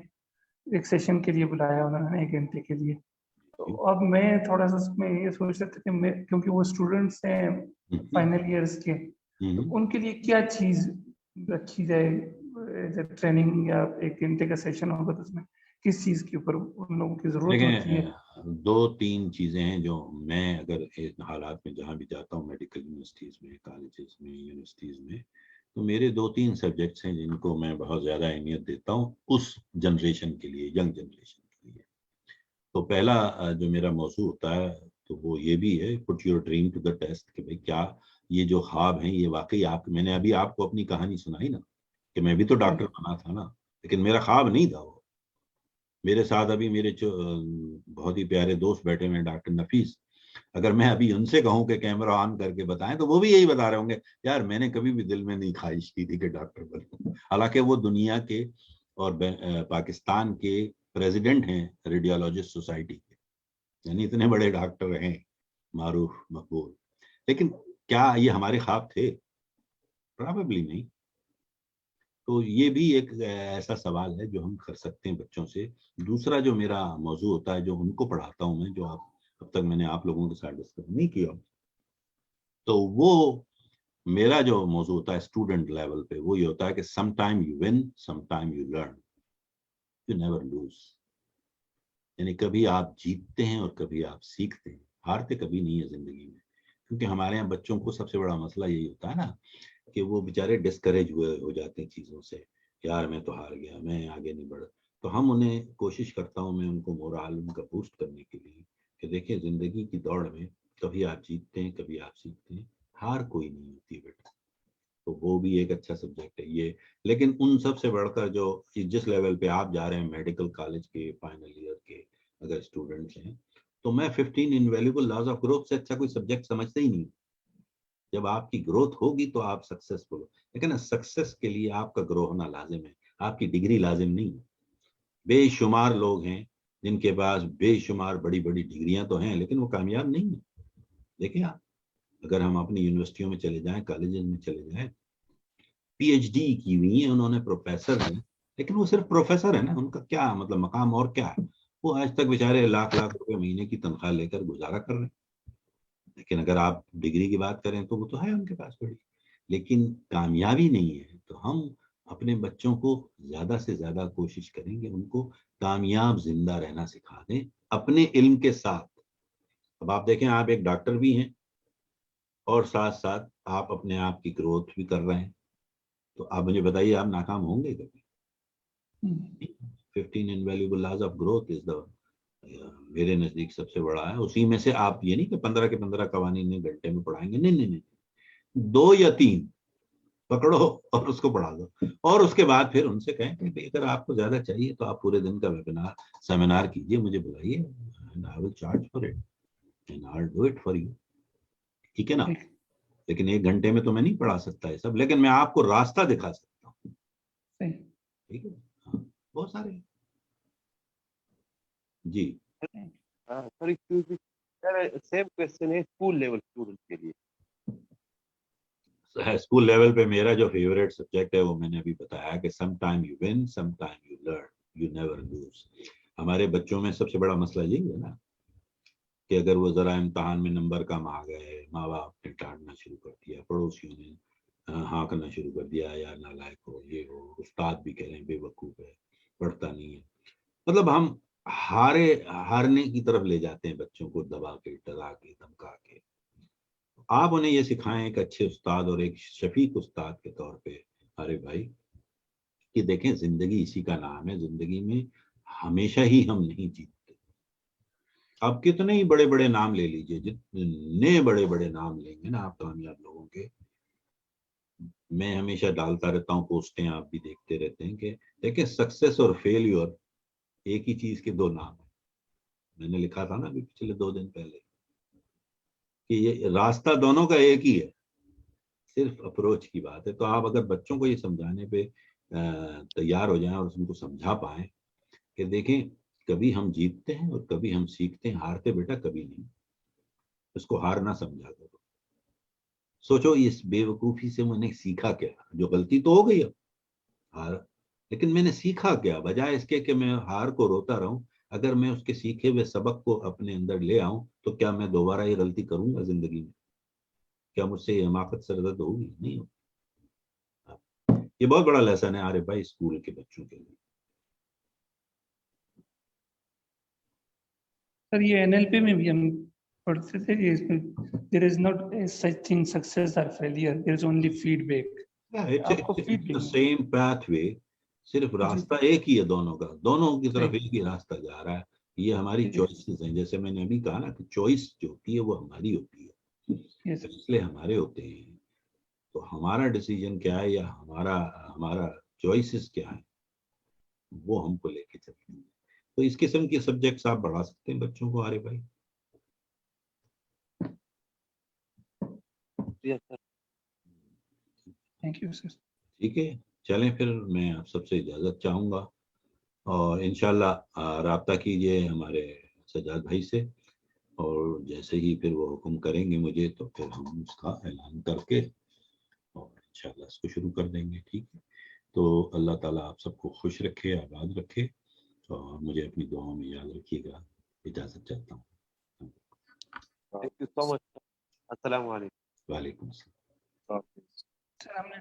ایک سیشن کے لیے بلایا انہوں نے 1 گھنٹے کے لیے. تو اب میں تھوڑا سا اس میں یہ سوچ رہا تھا کہ میں, کیونکہ وہ اسٹوڈنٹس ہیں فائنل ایئرس کے, تو ان کے لیے کیا چیز رکھی جائے, ٹریننگ یا 1 گھنٹے کا سیشن ہوگا تو اس میں کس چیز کے اوپر ان لوگوں کی ضرورت ہوتی ہے؟ 2-3 چیزیں ہیں جو میں اگر حالات میں جہاں بھی جاتا ہوں, میڈیکل یونیورسٹیز میں, کالجز میں, یونیورسٹیز میں, تو میرے 2-3 سبجیکٹس ہیں جن کو میں بہت زیادہ اہمیت دیتا ہوں اس جنریشن کے لیے, ینگ جنریشن کے لیے. تو پہلا جو میرا موضوع ہوتا ہے تو وہ یہ بھی ہے, put your dream to the test, کہ بھائی کیا یہ جو خواب ہیں یہ واقعی آپ, میں نے ابھی آپ کو اپنی کہانی سنائی نا کہ میں بھی تو ڈاکٹر بنا تھا نا, لیکن میرا خواب نہیں تھا وہ. میرے ساتھ ابھی میرے بہت ہی پیارے دوست بیٹھے ہوئے ہیں, ڈاکٹر نفیس. اگر میں ابھی ان سے کہوں کہ کیمرہ آن کر کے بتائیں تو وہ بھی یہی بتا رہے ہوں گے, یار میں نے کبھی بھی دل میں نہیں خواہش کی تھی کہ ڈاکٹر بنوں. حالانکہ وہ دنیا کے اور پاکستان کے پریزیڈنٹ ہیں ریڈیولوجسٹ سوسائٹی کے, یعنی اتنے بڑے ڈاکٹر ہیں, معروف مقبول. لیکن کیا یہ ہمارے خواب تھے؟ پرابیبلی نہیں. تو یہ بھی ایک ایسا سوال ہے جو ہم کر سکتے ہیں بچوں سے. دوسرا جو میرا موضوع ہوتا ہے, جو ان کو پڑھاتا ہوں میں, جو اب تک میں نے آپ لوگوں کے ساتھ ڈسکس نہیں کیا, تو وہ میرا جو موضوع ہوتا ہے اسٹوڈنٹ لیول پہ, وہ یہ ہوتا ہے کہ some time you one, some time you learn, you never lose. یعنی کبھی آپ جیتتے ہیں اور کبھی آپ سیکھتے ہیں, ہارتے کبھی نہیں ہے زندگی میں. کیونکہ ہمارے یہاں بچوں کو سب سے بڑا مسئلہ یہی ہوتا ہے نا کہ وہ بیچارے ڈسکریج ہو جاتے ہیں چیزوں سے, یار میں تو ہار گیا, میں آگے نہیں بڑھا. تو ہم انہیں کوشش کرتا ہوں میں ان کو مورال ان کا بوسٹ کرنے کے لیے کہ دیکھیں زندگی کی دوڑ میں کبھی آپ جیتتے ہیں کبھی آپ سیکھتے ہیں, ہار کوئی نہیں ہوتی بیٹا. تو وہ بھی ایک اچھا سبجیکٹ ہے یہ. لیکن ان سب سے بڑھ کر جو جس لیول پہ آپ جا رہے ہیں, میڈیکل کالج کے فائنل ایئر کے اگر اسٹوڈنٹس ہیں, تو میں 15 انویلیبل لاز آف گروتھ سے اچھا کوئی سبجیکٹ سمجھتا ہی نہیں. جب آپ کی گروتھ ہوگی تو آپ سکسیسفل ہو, لیکن سکسیس کے لیے آپ کا گرو ہونا لازم ہے, آپ کی ڈگری لازم نہیں ہے. بے شمار لوگ ہیں جن کے پاس بے شمار بڑی بڑی ڈگریاں تو ہیں لیکن وہ کامیاب نہیں ہیں. دیکھیں آپ اگر ہم اپنی یونیورسٹیوں میں چلے جائیں, کالجز میں چلے جائیں, پی ایچ ڈی کی ہوئی ہیں انہوں نے, پروفیسر ہیں, لیکن وہ صرف پروفیسر ہے نا, ان کا کیا مطلب مقام اور کیا ہے. وہ آج تک بیچارے لاکھ روپے مہینے کی تنخواہ لے کر گزارا کر رہے ہیں. لیکن اگر آپ ڈگری کی بات کریں تو وہ تو ہے ان کے پاس بڑی, لیکن کامیابی نہیں ہے. تو ہم اپنے بچوں کو زیادہ سے زیادہ کوشش کریں کہ ان کو کامیاب زندہ رہنا سکھا دیں اپنے علم کے ساتھ. اب آپ دیکھیں آپ ایک ڈاکٹر بھی ہیں اور ساتھ ساتھ آپ اپنے آپ کی گروتھ بھی کر رہے ہیں, تو آپ مجھے بتائیے آپ ناکام ہوں گے کبھی؟ 15 invaluable laws of growth is the میرے نزدیک سب سے بڑا ہے. اسی میں سے آپ یہ نہیں کہ 15 کے 15 قوانین گھنٹے میں پڑھائیں گے, نہیں, 2 یا 3 پکڑو اور اس کو پڑھا دو, اور اس کے بعد پھر ان سے کہیں کہ اگر آپ کو زیادہ چاہیے تو آپ پورے دن کا ویبینار سیمینار کیجیے, مجھے بلائیے, and I will charge for it and I'll do it for you. ٹھیک ہے نا؟ لیکن 1 گھنٹے میں تو میں نہیں پڑھا سکتا یہ سب, لیکن میں آپ کو راستہ دکھا سکتا ہوں. ٹھیک ہے, بہت سارے جی. سر سیم کوشچن ہے اسکول لیول اسٹوڈنٹ کے لیے. اسکول لیول پہ میرا جو فیوریٹ سبجیکٹ ہے وہ میں نے ابھی بتایا کہ some time you one, some time you learn, you never lose. ہمارے بچوں میں سب سے بڑا مسئلہ یہی ہے نا کہ اگر وہ ذرا امتحان میں نمبر کم آ گئے, ماں باپ نے ڈانٹنا شروع کر دیا, پڑوسیوں نے ہانکنا شروع کر دیا, یا نالائق ہو, یہ ہو, استاد بھی کہہ رہے ہیں بے وقوف ہے, پڑھتا نہیں ہے. مطلب ہم ہارنے کی طرف لے جاتے ہیں بچوں کو, دبا کے, ڈرا کے, دھمکا کے. آپ انہیں یہ سکھائیں ایک اچھے استاد اور ایک شفیق استاد کے طور پہ ارے بھائی کہ دیکھیں زندگی اسی کا نام ہے, زندگی میں ہمیشہ ہی ہم نہیں جیتتے. آپ کتنے ہی بڑے بڑے نام لے لیجئے, جتنے بڑے بڑے نام لیں گے نا آپ کامیاب لوگوں کے, میں ہمیشہ ڈالتا رہتا ہوں پوسٹیں, آپ بھی دیکھتے رہتے ہیں کہ دیکھیں سکسیس اور فیلیور ایک ہی چیز کے 2 نام ہیں. میں نے لکھا تھا نا ابھی پچھلے 2 دن پہلے کہ یہ راستہ دونوں کا ایک ہی ہے, صرف اپروچ کی بات ہے. تو آپ اگر بچوں کو یہ سمجھانے پہ تیار ہو جائیں اور ان کو سمجھا پائیں کہ دیکھیں کبھی ہم جیتتے ہیں اور کبھی ہم سیکھتے ہیں, ہارتے بیٹا کبھی نہیں. اس کو ہار نہ سمجھا کرو. سوچو اس بے وقوفی سے میں نے سیکھا کیا, جو غلطی تو ہو گئی اب ہار, لیکن میں نے سیکھا کیا, بجائے اس کے کہ میں ہار کو روتا رہوں. اگر میں اس کے سیکھے ہوئے سبق کو اپنے اندر لے آؤں تو کیا میں دوبارہ یہ غلطی کروں گا زندگی میں؟ کیا مجھ سے یہ حماقت سرزد ہوگی؟ نہیں ہوگی. یہ بہت بڑا لیسن ہے آرے بھائی اسکول کے بچوں کے لیے. سر یہ NLP میں بھی ہم پڑھتے تھے کہ اس میں there is not a such thing success or failure, there is only feedback. Same path way, صرف راستہ ایک ہی ہے دونوں کا, دونوں کی طرف ایک ہی راستہ جا رہا ہے. یہ ہماری چوائسیز ہیں, جیسے میں نے ابھی کہا نا کہ چوائس جو ہوتی ہے وہ ہماری ہوتی ہے, فیصلے ہمارے ہوتے ہیں. تو ہمارا ڈیسیجن کیا ہے یا ہمارا چوائسیز کیا ہے وہ ہم کو لے کے چلتے ہیں. تو اس قسم کے سبجیکٹس آپ بڑھا سکتے ہیں بچوں کو آرے بھائی. Thank you sir. ٹھیک ہے, چلیں پھر میں آپ سب سے اجازت چاہوں گا, اور انشاءاللہ رابطہ کیجئے ہمارے سجاد بھائی سے, اور جیسے ہی پھر وہ حکم کریں گے مجھے تو پھر ہم اس کا اعلان کر کے اور انشاءاللہ اس کو شروع کر دیں گے. ٹھیک ہے, تو اللہ تعالیٰ آپ سب کو خوش رکھے, آباد رکھے, اور مجھے اپنی دعاؤں میں یاد رکھیے گا. اجازت چاہتا ہوں. تھینک یو سو مچ. السلام علیکم. وعلیکم السلام. Okay. سر ہم نے